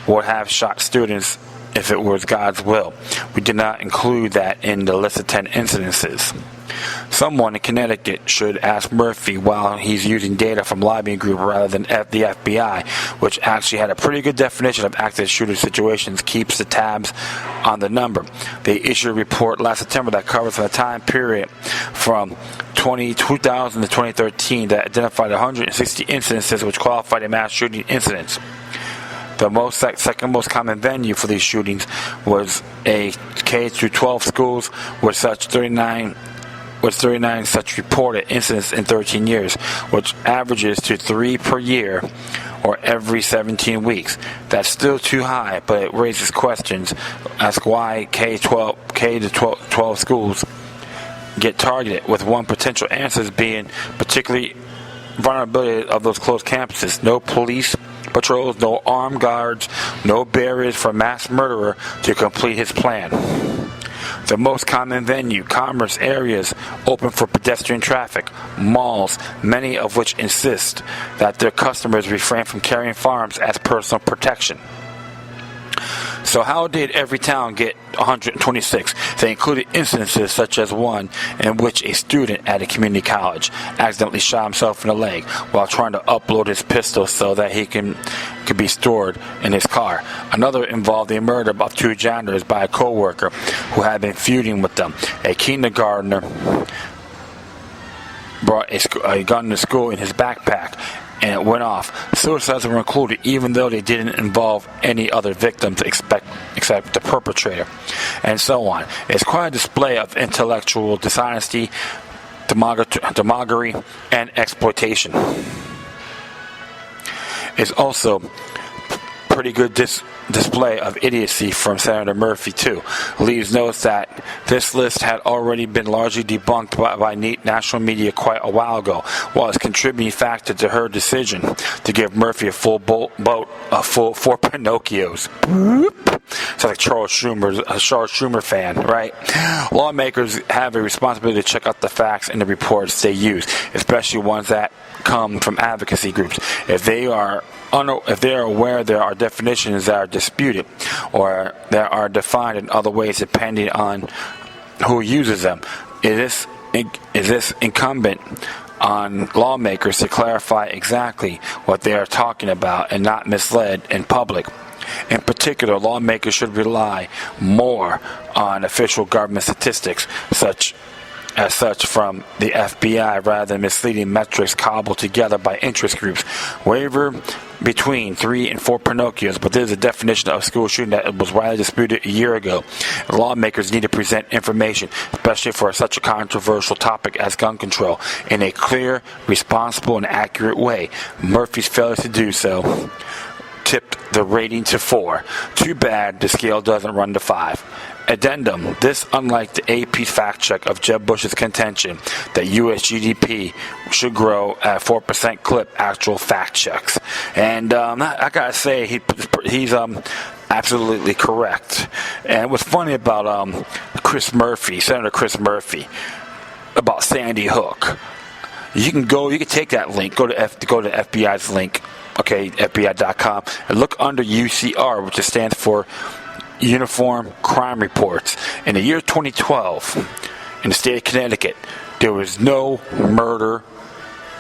[SPEAKER 2] would have shot students if it was God's will. We did not include that in the list of 10 incidences. Someone in Connecticut should ask Murphy while he's using data from lobbying group rather than the FBI, which actually had a pretty good definition of active shooter situations, keeps the tabs on the number. They issued a report last September that covers the time period from 2000 to 2013 that identified 160 incidences which qualified as mass shooting incidents. The second most common venue for these shootings was a K-12 schools with 39 such reported incidents in 13 years, which averages to 3 per year or every 17 weeks. That's still too high, but it raises questions as to why K-12 schools get targeted, with one potential answer being particularly vulnerability of those closed campuses. No police patrols, no armed guards, no barriers for mass murderer to complete his plan. The most common venue, commerce areas open for pedestrian traffic, malls, many of which insist that their customers refrain from carrying firearms as personal protection. So how did Everytown get 126? They included incidences such as one in which a student at a community college accidentally shot himself in the leg while trying to upload his pistol so that he could be stored in his car. Another involved the murder of 2 janitors by a co-worker who had been feuding with them. A kindergartner brought a gun to school in his backpack, and it went off. Suicides were included even though they didn't involve any other victims except the perpetrator, and so on. It's quite a display of intellectual dishonesty, demagoguery, and exploitation. It's also pretty good display of idiocy from Senator Murphy, too. Leaves notes that this list had already been largely debunked by national media quite a while ago, while it's a contributing factor to her decision to give Murphy a full four Pinocchios. Sounds like Charles Schumer fan, right? Lawmakers have a responsibility to check out the facts and the reports they use, especially ones that come from advocacy groups. If they are aware there are definitions that are disputed or that are defined in other ways depending on who uses them, is this incumbent on lawmakers to clarify exactly what they are talking about and not misled in public. In particular, lawmakers should rely more on official government statistics such from the FBI rather than misleading metrics cobbled together by interest groups. Waver between 3 and 4 Pinocchios, but there's a definition of school shooting that was widely disputed a year ago. Lawmakers need to present information, especially for such a controversial topic as gun control, in a clear, responsible, and accurate way. Murphy's failure to do so tipped the rating to 4. Too bad the scale doesn't run to 5. Addendum. This, unlike the AP's fact check of Jeb Bush's contention that U.S. GDP should grow at 4% clip, actual fact checks. And I gotta say, he's absolutely correct. And what's funny about Senator Chris Murphy, about Sandy Hook, you can take that link, go to FBI's link, okay, FBI.com, and look under UCR, which stands for Uniform Crime Reports. In the year 2012, in the state of Connecticut, there was no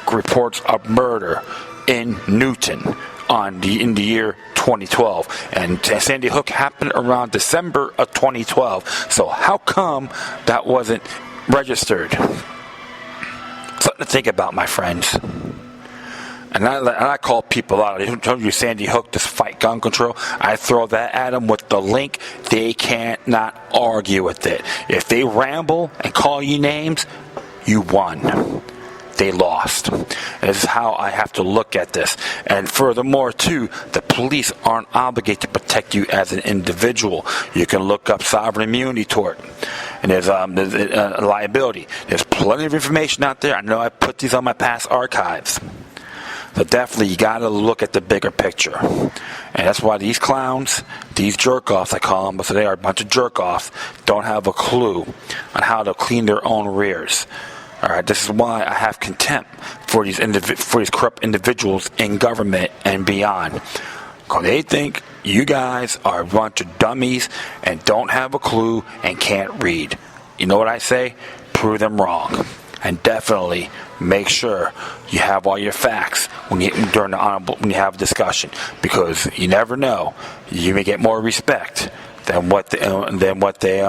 [SPEAKER 2] reports of murder in Newton in the year 2012, and Sandy Hook happened around December of 2012. So how come that wasn't registered? Something to think about, my friends. And I call people out. I told you Sandy Hook to fight gun control. I throw that at them with the link. They can't not argue with it. If they ramble and call you names, you won. They lost. And this is how I have to look at this. And furthermore, too, the police aren't obligated to protect you as an individual. You can look up sovereign immunity tort. And there's liability. There's plenty of information out there. I know I put these on my past archives. So definitely you got to look at the bigger picture. And that's why these clowns, these jerk-offs, I call them, but so they are a bunch of jerk-offs, don't have a clue on how to clean their own rears. All right, this is why I have contempt for these corrupt individuals in government and beyond. Because they think you guys are a bunch of dummies and don't have a clue and can't read. You know what I say? Prove them wrong. And definitely make sure you have all your facts when you have a discussion, because you never know, you may get more respect than what they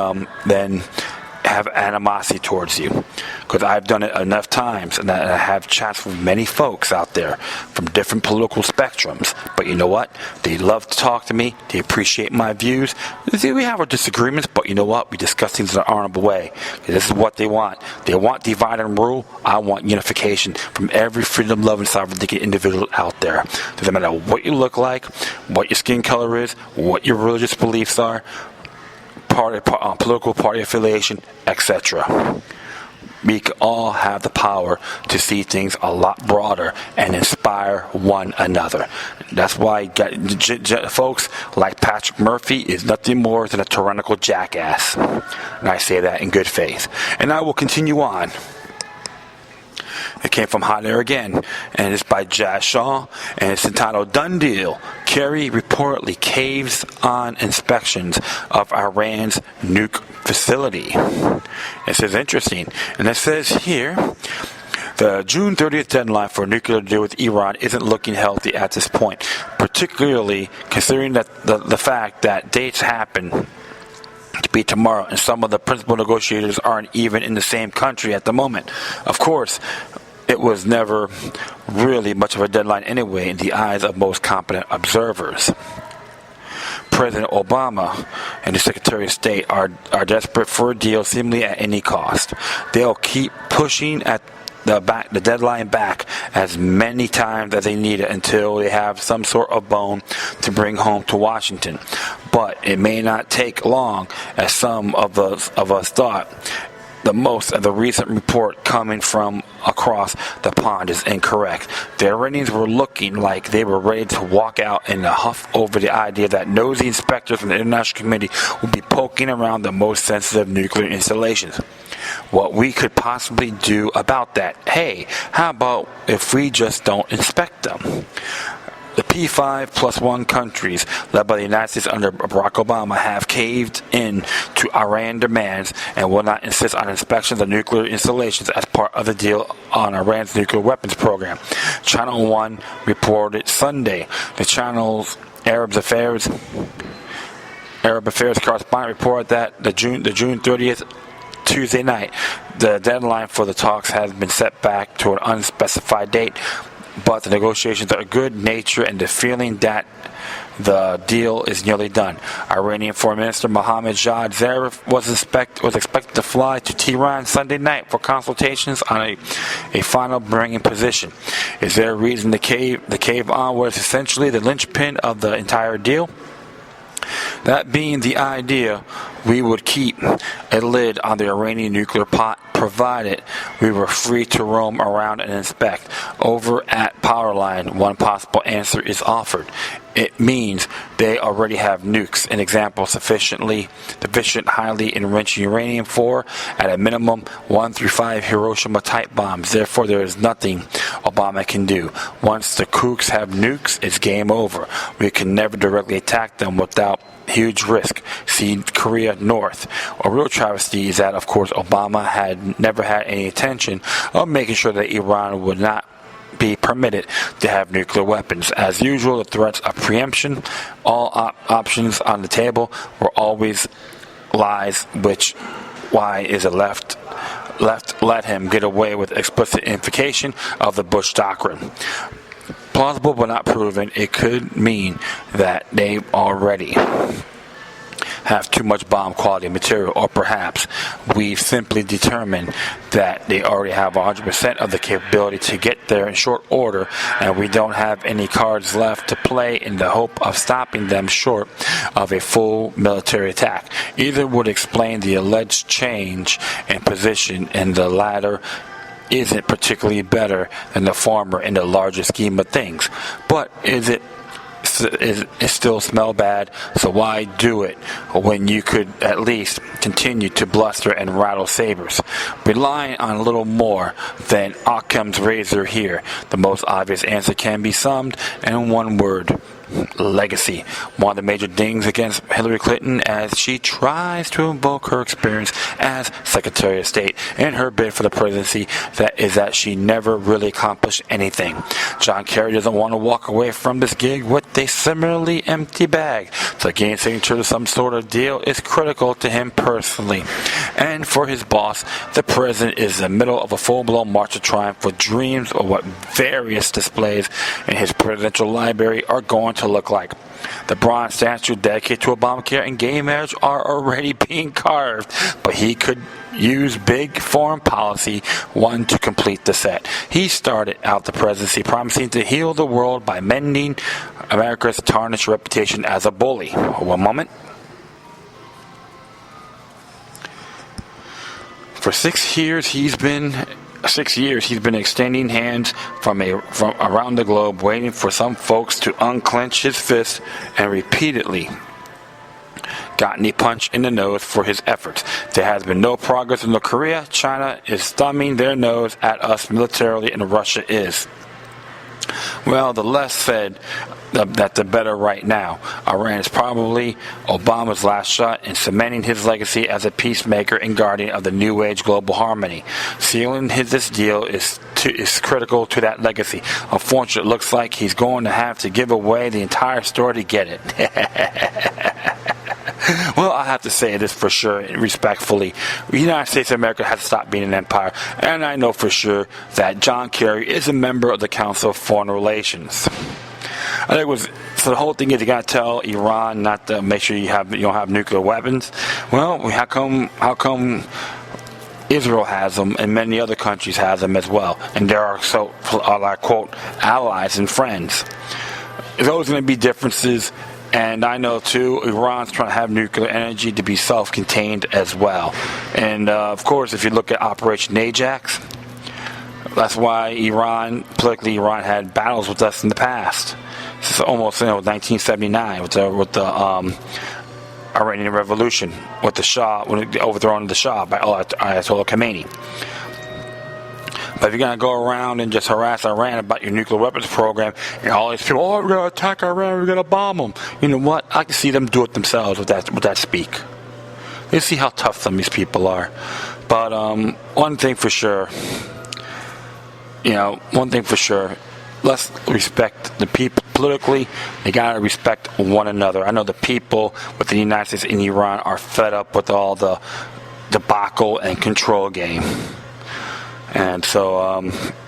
[SPEAKER 2] have animosity towards you. Because I've done it enough times, and I have chats with many folks out there from different political spectrums. But you know what? They love to talk to me. They appreciate my views. We have our disagreements, but you know what? We discuss things in an honorable way. This is what they want. They want divide and rule. I want unification from every freedom-loving, sovereign-thinking individual out there. Doesn't matter what you look like, what your skin color is, what your religious beliefs are, political party affiliation, etc. We all have the power to see things a lot broader and inspire one another. That's why folks like Patrick Murphy is nothing more than a tyrannical jackass. And I say that in good faith. And I will continue on. It came from Hot Air Again, and it's by Jazz Shaw, and it's entitled Done Deal. Kerry reportedly caves on inspections of Iran's nuke facility. It says interesting, and it says here, the June 30th deadline for a nuclear deal with Iran isn't looking healthy at this point, particularly considering that the fact that dates happen to be tomorrow, and some of the principal negotiators aren't even in the same country at the moment. Of course, it was never really much of a deadline anyway in the eyes of most competent observers. President Obama and the Secretary of State are desperate for a deal seemingly at any cost. They'll keep pushing at the deadline back as many times as they need it until they have some sort of bone to bring home to Washington. But it may not take long, as some of us thought. The most of the recent report coming from across the pond is incorrect. The Iranians were looking like they were ready to walk out in a huff over the idea that nosy inspectors from the international community would be poking around the most sensitive nuclear installations. What we could possibly do about that? Hey, how about if we just don't inspect them? The P5+1 countries, led by the United States under Barack Obama, have caved in to Iran demands and will not insist on inspections of nuclear installations as part of the deal on Iran's nuclear weapons program. Channel 1 reported Sunday. The channel's Arab Affairs correspondent reported that the June 30th, Tuesday night, the deadline for the talks has been set back to an unspecified date. But the negotiations are good nature and the feeling that the deal is nearly done. Iranian Foreign Minister Mohammad Javad Zarif was expected to fly to Tehran Sunday night for consultations on a final bringing position. Is there a reason the cave on was essentially the linchpin of the entire deal? That being the idea, we would keep a lid on the Iranian nuclear pot, provided we were free to roam around and inspect. Over at Powerline, one possible answer is offered. It means they already have nukes, an example sufficient highly enriched uranium-4, at a minimum 1 through 5 Hiroshima-type bombs. Therefore, there is nothing Obama can do. Once the kooks have nukes, it's game over. We can never directly attack them without huge risk. See Korea North. A real travesty is that, of course, Obama had never had any intention of making sure that Iran would not be permitted to have nuclear weapons. As usual, the threats of preemption, all options on the table, were always lies, which why is it left let him get away with explicit invocation of the Bush doctrine. Plausible but not proven, it could mean that they already have too much bomb quality material, or perhaps we've simply determined that they already have 100% of the capability to get there in short order, and we don't have any cards left to play in the hope of stopping them short of a full military attack. Either would explain the alleged change in position in the latter isn't particularly better than the former in the larger scheme of things. But it still smell bad, so why do it when you could at least continue to bluster and rattle sabers? Relying on a little more than Occam's razor here, the most obvious answer can be summed in one word: legacy. One of the major dings against Hillary Clinton as she tries to invoke her experience as Secretary of State in her bid for the presidency that she never really accomplished anything. John Kerry doesn't want to walk away from this gig with a similarly empty bag, so gaining signature to some sort of deal is critical to him personally. And for his boss, the president is in the middle of a full-blown march of triumph with dreams of what various displays in his presidential library are going to look like. The bronze statue dedicated to Obamacare and gay marriage are already being carved, but he could use big foreign policy one to complete the set. He started out the presidency promising to heal the world by mending America's tarnished reputation as a bully. One moment. For 6 years, he's been extending hands from around the globe, waiting for some folks to unclench his fist, and repeatedly gotten a punch in the nose for his efforts. There has been no progress in North Korea. China is thumbing their nose at us militarily, and Russia is. Well, the less said that the better right now. Iran is probably Obama's last shot in cementing his legacy as a peacemaker and guardian of the new age global harmony. Sealing this deal is critical to that legacy. Unfortunately, it looks like he's going to have to give away the entire store to get it. Well, I have to say this for sure, respectfully. The United States of America has to stop being an empire, and I know for sure that John Kerry is a member of the Council of Foreign Relations. I think it was so. The whole thing is you got to tell Iran not to make sure you don't have nuclear weapons. Well, how come Israel has them and many other countries has them as well? And there are quote allies and friends. There's always going to be differences. And I know, too, Iran's trying to have nuclear energy to be self-contained as well. And, of course, if you look at Operation Ajax, that's why Iran had battles with us in the past. This is almost 1979 with the Iranian Revolution, with the Shah, when the overthrow of the Shah by Ayatollah Khomeini. But if you're going to go around and just harass Iran about your nuclear weapons program, and all these people, we're going to attack Iran, we're going to bomb them. You know what? I can see them do it themselves with that speak. You see how tough some of these people are. But one thing for sure, let's respect the people politically. They got to respect one another. I know the people within the United States and Iran are fed up with all the debacle and control game. And so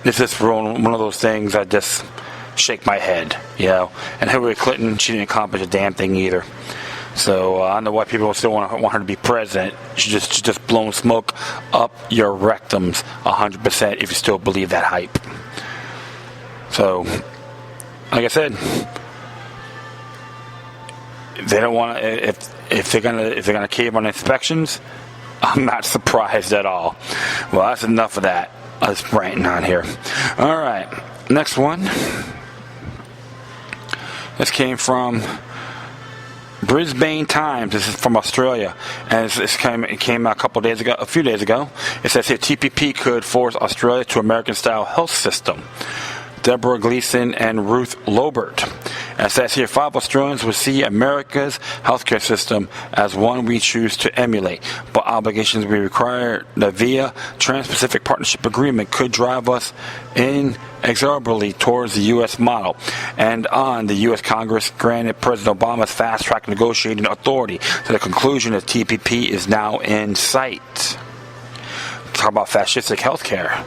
[SPEAKER 2] it's just one of those things I just shake my head, And Hillary Clinton, she didn't accomplish a damn thing either. So I don't know why people still want her to be president. She just blown smoke up your rectums 100% if you still believe that hype. So, like I said, they don't want to. If they're gonna cave on inspections, I'm not surprised at all. Well, that's enough of that. I was ranting on here. All right, next one. This came from Brisbane Times. This is from Australia, and it came out a few days ago. It says here TPP could force Australia to American-style health system. Deborah Gleeson and Ruth Lobert. And it says here, 5 Australians would see America's healthcare system as one we choose to emulate, but obligations we require via Trans-Pacific Partnership Agreement could drive us inexorably towards the U.S. model. And the U.S. Congress granted President Obama's fast-track negotiating authority to the conclusion that TPP is now in sight. Talk about fascistic healthcare.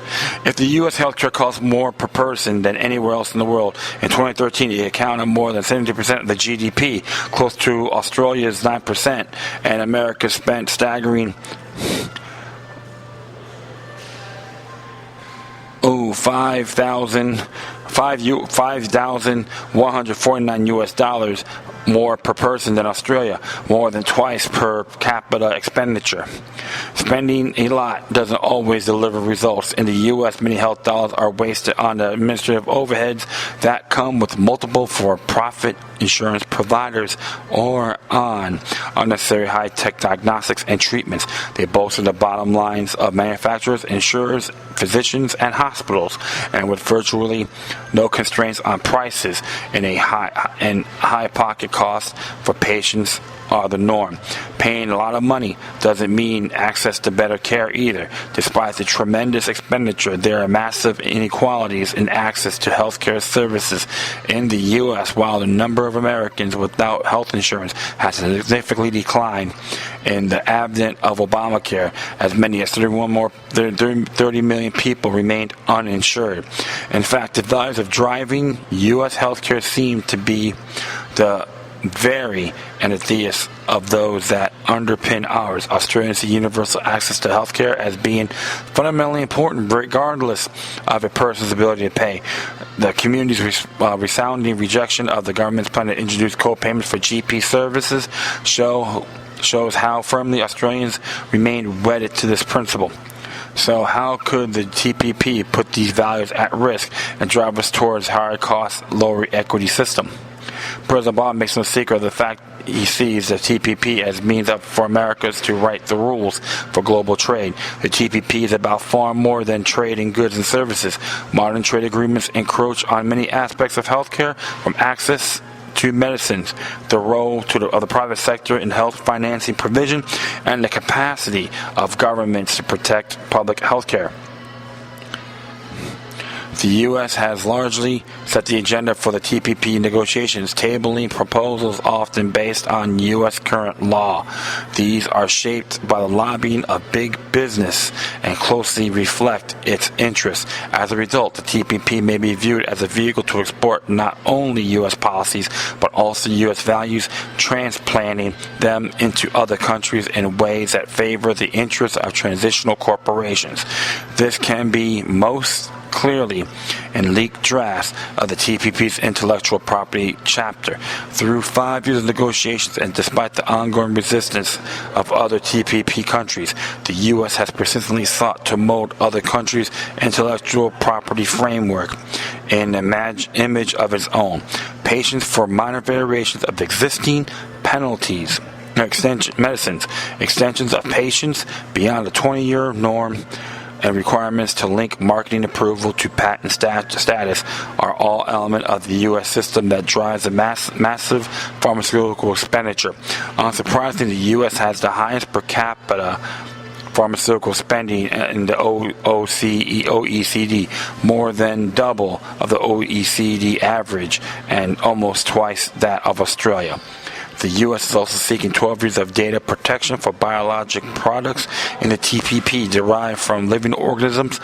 [SPEAKER 2] If the U.S. healthcare costs more per person than anywhere else in the world, in 2013 it accounted more than 70% of the GDP, close to Australia's 9%, and America spent staggering $5,149 U.S. more per person than Australia, more than twice per capita expenditure. Spending a lot doesn't always deliver results. In the U.S., many health dollars are wasted on the administrative overheads that come with multiple for-profit insurance providers or on unnecessary high-tech diagnostics and treatments. They bolster the bottom lines of manufacturers, insurers, physicians, and hospitals, and with virtually no constraints on prices and high pocket costs for patients are the norm. Paying a lot of money doesn't mean access to better care either. Despite the tremendous expenditure, there are massive inequalities in access to healthcare services in the U.S. While the number of Americans without health insurance has significantly declined in the advent of Obamacare, as many as 30 million people remained uninsured. In fact, the values of driving U.S. healthcare seem to be the very antithesis of those that underpin ours. Australians see universal access to healthcare as being fundamentally important regardless of a person's ability to pay. The community's resounding rejection of the government's plan to introduce co-payments for GP services shows how firmly Australians remain wedded to this principle. So how could the TPP put these values at risk and drive us towards higher cost, lower equity system? President Obama makes no secret of the fact he sees the TPP as means for Americans to write the rules for global trade. The TPP is about far more than trade in goods and services. Modern trade agreements encroach on many aspects of healthcare, from access to medicines, the role of the private sector in health financing provision, and the capacity of governments to protect public health care. The U.S. has largely set the agenda for the TPP negotiations, tabling proposals often based on U.S. current law. These are shaped by the lobbying of big business and closely reflect its interests. As a result, the TPP may be viewed as a vehicle to export not only U.S. policies, but also U.S. values, transplanting them into other countries in ways that favor the interests of transitional corporations. This can be most clearly in leaked drafts of the TPP's intellectual property chapter. Through 5 years of negotiations and despite the ongoing resistance of other TPP countries, the U.S. has persistently sought to mold other countries' intellectual property framework in an image of its own. Patients for minor variations of existing penalties, medicines, extensions of patients beyond the 20-year norm, and requirements to link marketing approval to patent status are all elements of the U.S. system that drives a massive pharmaceutical expenditure. Unsurprisingly, the U.S. has the highest per capita pharmaceutical spending in the OECD, more than double of the OECD average and almost twice that of Australia. The U.S. is also seeking 12 years of data protection for biologic products in the TPP derived from living organisms.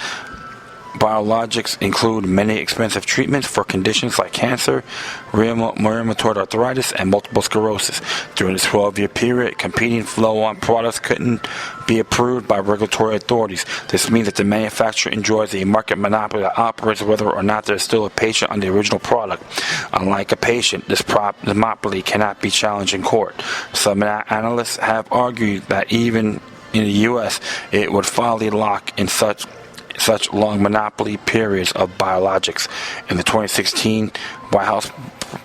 [SPEAKER 2] Biologics include many expensive treatments for conditions like cancer, rheumatoid arthritis, and multiple sclerosis. During this 12-year period, competing flow-on products couldn't be approved by regulatory authorities. This means that the manufacturer enjoys a market monopoly that operates whether or not there is still a patient on the original product. Unlike a patient, this monopoly cannot be challenged in court. Some analysts have argued that even in the U.S., it would folly lock in such long monopoly periods of biologics. In the 2016 White House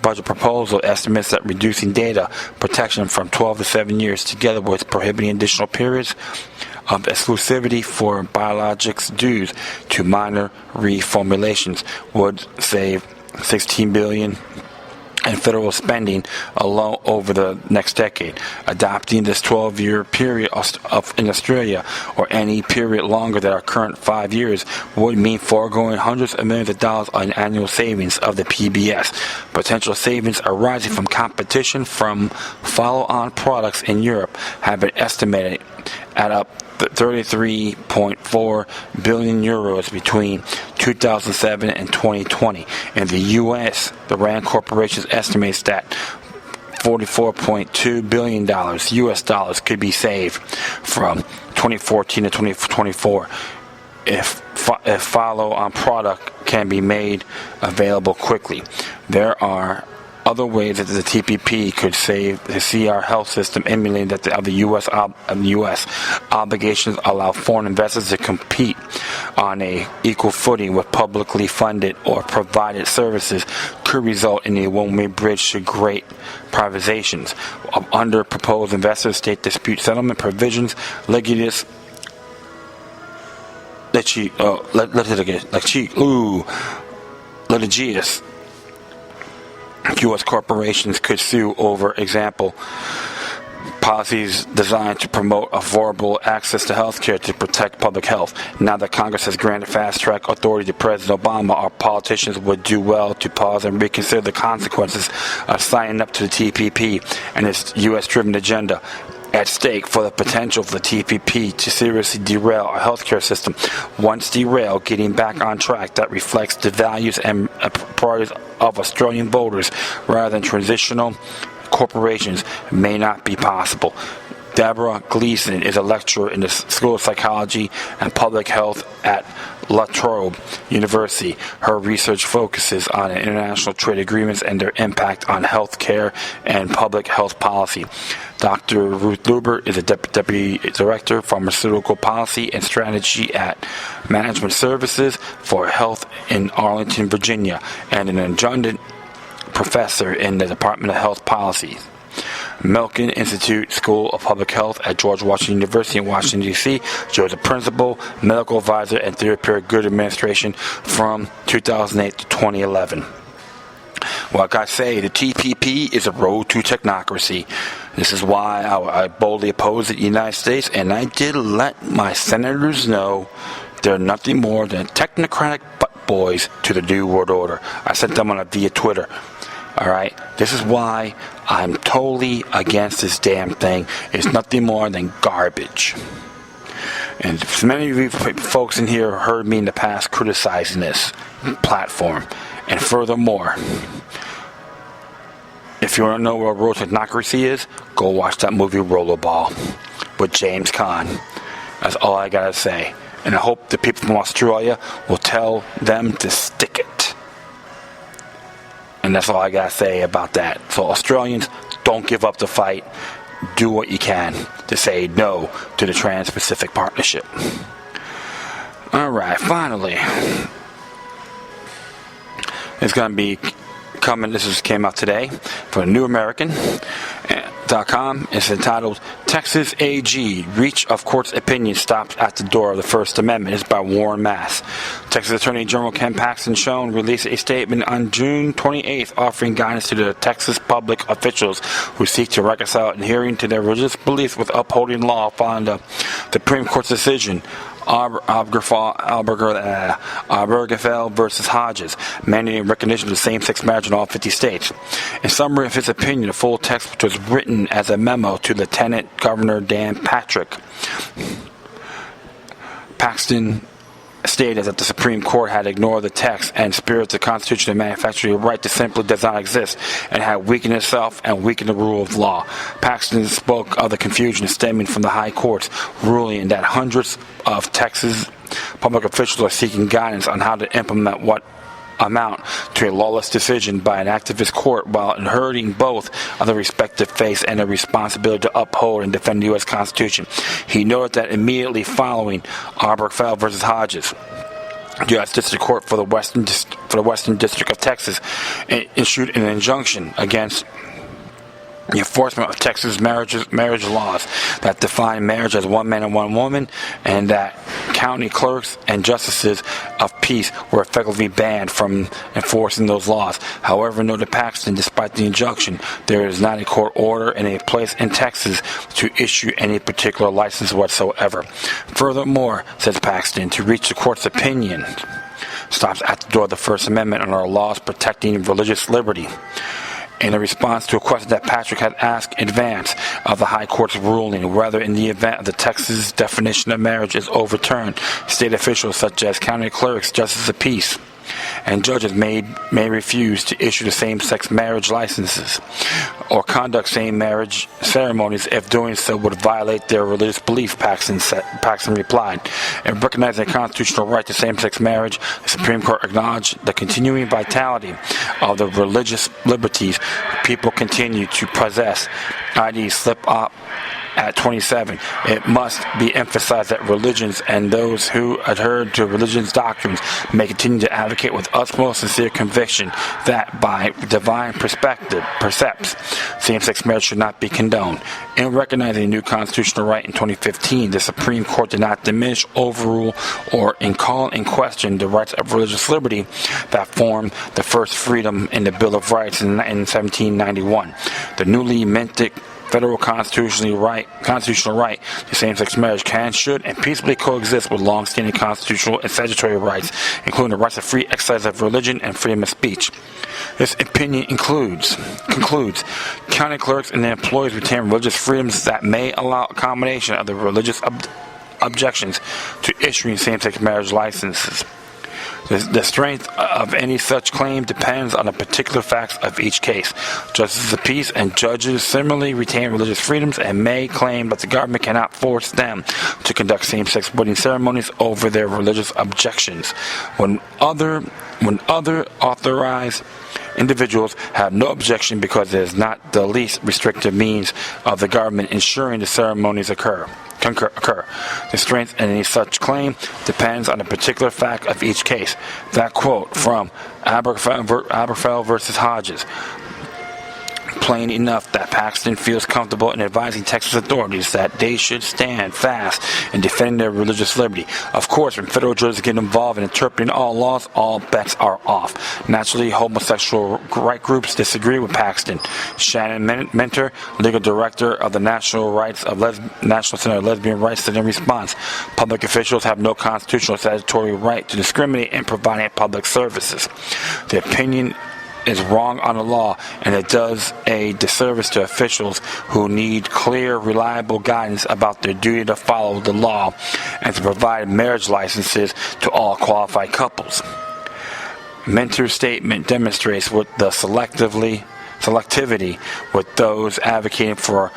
[SPEAKER 2] budget proposal, estimates that reducing data protection from 12 to 7 years, together with prohibiting additional periods of exclusivity for biologics due to minor reformulations, would save $16 billion in federal spending alone over the next decade. Adopting this 12-year period in Australia, or any period longer than our current 5 years, would mean foregoing hundreds of millions of dollars on annual savings of the PBS. Potential savings arising from competition from follow-on products in Europe have been estimated at up 33.4 billion euros between 2007 and 2020. In the U.S., the RAND Corporation estimates that $44.2 billion U.S. dollars could be saved from 2014 to 2024 if follow-on product can be made available quickly. There are other ways that the TPP could see our health system emulating that of the U.S. Obligations allow foreign investors to compete on a equal footing with publicly funded or provided services could result in a one-way bridge to great privatizations. Under proposed investor-state dispute settlement provisions, litigious U.S. corporations could sue over example policies designed to promote affordable access to health care to protect public health. Now that Congress has granted fast-track authority to President Obama, our politicians would do well to pause and reconsider the consequences of signing up to the TPP and its U.S.-driven agenda. At stake for the potential for the TPP to seriously derail our healthcare system. Once derailed, getting back on track that reflects the values and priorities of Australian voters rather than transitional corporations may not be possible. Deborah Gleason is a lecturer in the School of Psychology and Public Health at La Trobe University. Her research focuses on international trade agreements and their impact on health care and public health policy. Dr. Ruth Luber is a Deputy Director of Pharmaceutical Policy and Strategy at Management Services for Health in Arlington, Virginia, and an adjunct professor in the Department of Health Policy. Milken Institute School of Public Health at George Washington University in Washington, D.C. She was a principal, medical advisor, and therapeutic good administration from 2008 to 2011. Like I say, the TPP is a road to technocracy. This is why I boldly oppose the United States, and I did let my senators know they're nothing more than technocratic butt boys to the New World Order. I sent them on it via Twitter. Alright, this is why I'm totally against this damn thing. It's nothing more than garbage. And many of you folks in here heard me in the past criticizing this platform. And furthermore, if you want to know what road to technocracy is, go watch that movie Rollerball with James Caan. That's all I gotta say. And I hope the people from Australia will tell them to stick it. And that's all I gotta say about that. So Australians, don't give up the fight. Do what you can to say no to the Trans-Pacific Partnership. Alright, finally. It's gonna be coming, came out today from the New American.com. It's entitled Texas AG Reach of Court's Opinion Stops at the Door of the First Amendment. It's by Warren Mass. Texas Attorney General Ken Paxton Schoen released a statement on June 28th offering guidance to the Texas public officials who seek to reconcile adhering to their religious beliefs with upholding law following the Supreme Court's decision Obergefell versus Hodges, mandating recognition of the same-sex marriage in all 50 states. In summary of his opinion, the full text, which was written as a memo to Lieutenant Governor Dan Patrick, Paxton stated that the Supreme Court had ignored the text and spirit of the Constitution and manufacturing right to simply does not exist and had weakened itself and weakened the rule of law. Paxton spoke of the confusion stemming from the High Court's ruling that hundreds of Texas public officials are seeking guidance on how to implement what amount to a lawless decision by an activist court while inheriting both of the respective faiths and a responsibility to uphold and defend the U.S. Constitution. He noted that immediately following Obergefell versus Hodges, the U.S. District Court for the Western District of Texas issued an injunction against the enforcement of Texas marriage laws that define marriage as one man and one woman, and that county clerks and justices of peace were effectively banned from enforcing those laws. However, noted Paxton, despite the injunction, there is not a court order in a place in Texas to issue any particular license whatsoever. Furthermore, says Paxton, to reach the court's opinion stops at the door of the First Amendment and our laws protecting religious liberty. In a response to a question that Patrick had asked in advance of the High Court's ruling, whether in the event of the Texas definition of marriage is overturned, state officials such as county clerks, justices of peace, and judges may refuse to issue the same-sex marriage licenses or conduct same-marriage ceremonies if doing so would violate their religious belief, Paxson replied. In recognizing a constitutional right to same-sex marriage, the Supreme Court acknowledged the continuing vitality of the religious liberties people continue to possess, i.e. slip up at 27. It must be emphasized that religions and those who adhere to religion's doctrines may continue to advocate with utmost sincere conviction that by divine precepts, same-sex marriage should not be condoned. In recognizing a new constitutional right in 2015, the Supreme Court did not diminish, overrule, or call in question the rights of religious liberty that formed the first freedom in the Bill of Rights in 1791. The newly minted federal constitutional right to same-sex marriage can, should, and peaceably coexist with long-standing constitutional and statutory rights, including the rights of free exercise of religion and freedom of speech. This opinion concludes, county clerks and their employees retain religious freedoms that may allow accommodation of the religious objections to issuing same-sex marriage licenses. The strength of any such claim depends on the particular facts of each case. Justices of peace and judges similarly retain religious freedoms and may claim that the government cannot force them to conduct same-sex wedding ceremonies over their religious objections. When other authorized individuals have no objection because it is not the least restrictive means of the government ensuring the ceremonies occur. The strength in any such claim depends on the particular fact of each case. That quote from Aberfeld versus Hodges. Plain enough that Paxton feels comfortable in advising Texas authorities that they should stand fast in defending their religious liberty. Of course, when federal judges get involved in interpreting all laws, all bets are off. Naturally, homosexual right groups disagree with Paxton. Shannon Minter, legal director of the National Center of Lesbian Rights, said in response, public officials have no constitutional or statutory right to discriminate in providing public services. The opinion is wrong on the law, and it does a disservice to officials who need clear, reliable guidance about their duty to follow the law and to provide marriage licenses to all qualified couples. Minter's statement demonstrates what the selectivity with those advocating for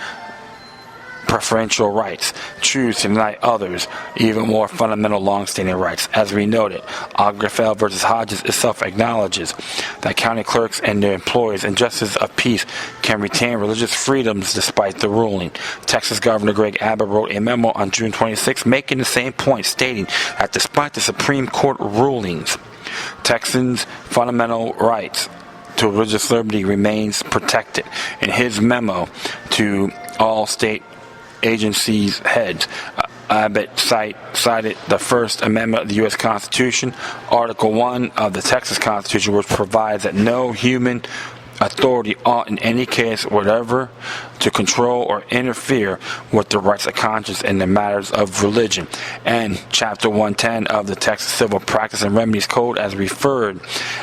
[SPEAKER 2] preferential rights choose to deny others even more fundamental long-standing rights. As we noted, Obergefell versus Hodges itself acknowledges that county clerks and their employees and justices of peace can retain religious freedoms despite the ruling. Texas Governor Greg Abbott wrote a memo on June 26, making the same point, stating that despite the Supreme Court rulings, Texans' fundamental rights to religious liberty remains protected. In his memo to all state agencies' heads, Abbott cited the First Amendment of the U.S. Constitution, Article 1 of the Texas Constitution, which provides that no human authority ought in any case whatever to control or interfere with the rights of conscience in the matters of religion, and Chapter 110 of the Texas Civil Practice and Remedies Code, as referred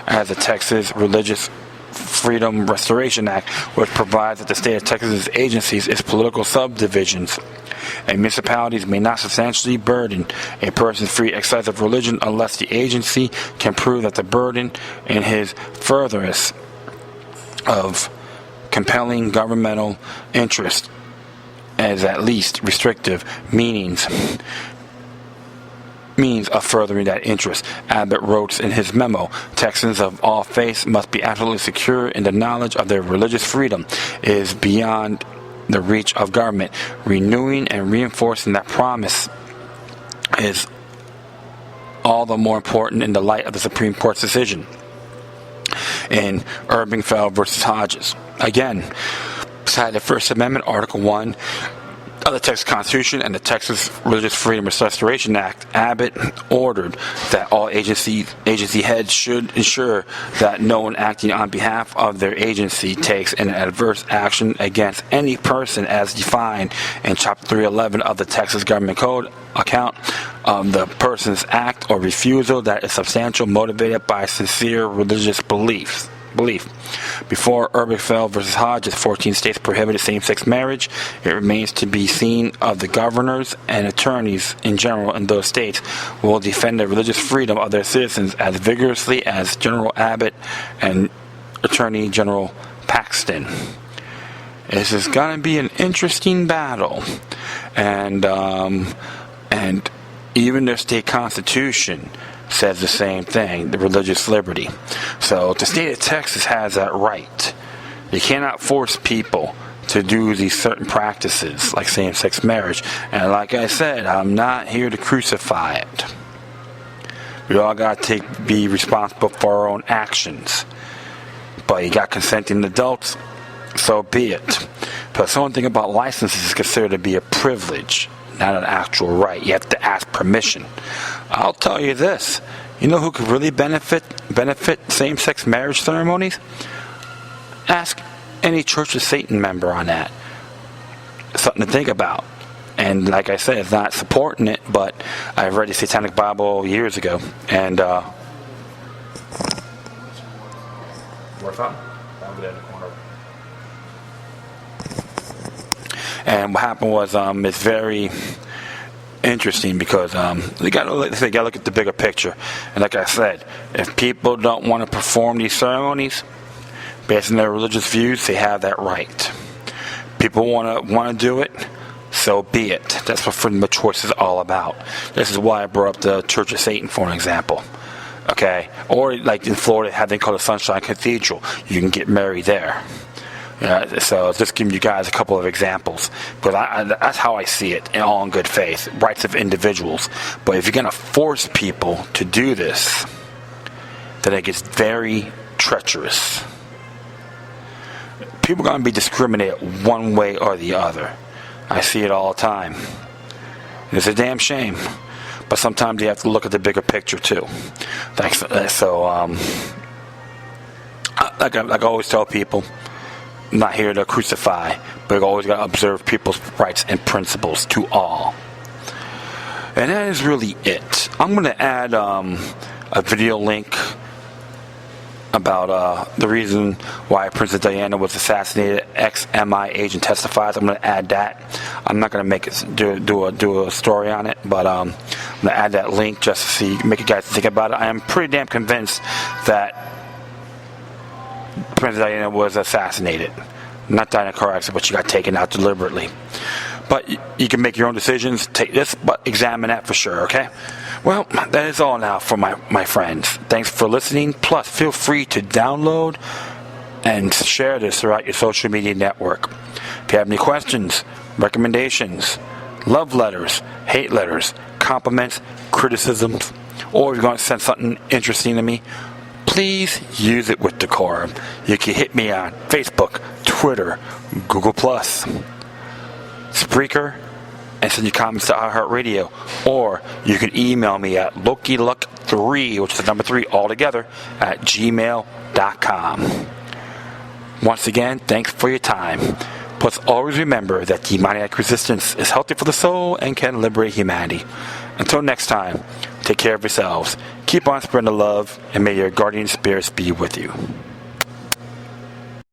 [SPEAKER 2] as the Texas Religious Freedom Restoration Act, which provides that the state of Texas's agencies, its political subdivisions, and municipalities may not substantially burden a person's free exercise of religion unless the agency can prove that the burden in his furtherance of compelling governmental interest is at least restrictive means of furthering that interest. Abbott wrote in his memo, Texans of all faiths must be absolutely secure in the knowledge of their religious freedom is beyond the reach of government. Renewing and reinforcing that promise is all the more important in the light of the Supreme Court's decision in Obergefell versus Hodges. Again, beside the First Amendment, Article 1 of the Texas Constitution and the Texas Religious Freedom Restoration Act, Abbott ordered that all agency heads should ensure that no one acting on behalf of their agency takes an adverse action against any person as defined in Chapter 311 of the Texas Government Code account of the person's act or refusal that is substantial, motivated by sincere religious beliefs. belief. Before Ehrlichfeld versus Hodges, 14 states prohibited same-sex marriage. It remains to be seen if the governors and attorneys in general in those states will defend the religious freedom of their citizens as vigorously as General Abbott and Attorney General Paxton. This is going to be an interesting battle, and even their state constitution says the same thing, the religious liberty. So the state of Texas has that right. You cannot force people to do these certain practices like same-sex marriage. And like I said, I'm not here to crucify it. We all got to be responsible for our own actions. But you got consenting adults, so be it. But the only thing about licenses is considered to be a privilege, not an actual right. You have to ask permission. I'll tell you this. You know who could really benefit same-sex marriage ceremonies? Ask any Church of Satan member on that. Something to think about. And like I said, it's not supporting it, but I read the Satanic Bible years ago. And, and what happened was, it's very interesting because you got to look at the bigger picture. And like I said, if people don't want to perform these ceremonies based on their religious views, they have that right. People want to do it, so be it. That's what freedom of choice is all about. This is why I brought up the Church of Satan for an example. Okay, or like in Florida, how they call the Sunshine Cathedral. You can get married there. So just giving you guys a couple of examples, but that's how I see it, all in good faith, rights of individuals. But if you're going to force people to do this, then it gets very treacherous. People are going to be discriminated one way or the other. I see it all the time. It's a damn shame, but sometimes you have to look at the bigger picture too. Like I always tell people, I'm not here to crucify, but you always got to observe people's rights and principles to all. And that is really it. I'm going to add a video link about the reason why Princess Diana was assassinated. Ex-MI agent testifies. I'm going to add that. I'm not going to make it do a story on it, but I'm going to add that link just to see, make you guys think about it. I am pretty damn convinced that Princess Diana was assassinated. Not died in a car accident, but she got taken out deliberately. But you can make your own decisions. Take this, but examine that for sure, okay? Well, that is all now for my friends. Thanks for listening. Plus, feel free to download and share this throughout your social media network. If you have any questions, recommendations, love letters, hate letters, compliments, criticisms, or if you're going to send something interesting to me, please use it with decorum. You can hit me on Facebook, Twitter, Google+, Spreaker, and send your comments to iHeartRadio. Or you can email me at LokiLuck3, which is the number 3 altogether, at gmail.com. Once again, thanks for your time. Plus, always remember that demoniac resistance is healthy for the soul and can liberate humanity. Until next time, take care of yourselves. Keep on spreading the love, and may your guardian spirits be with you.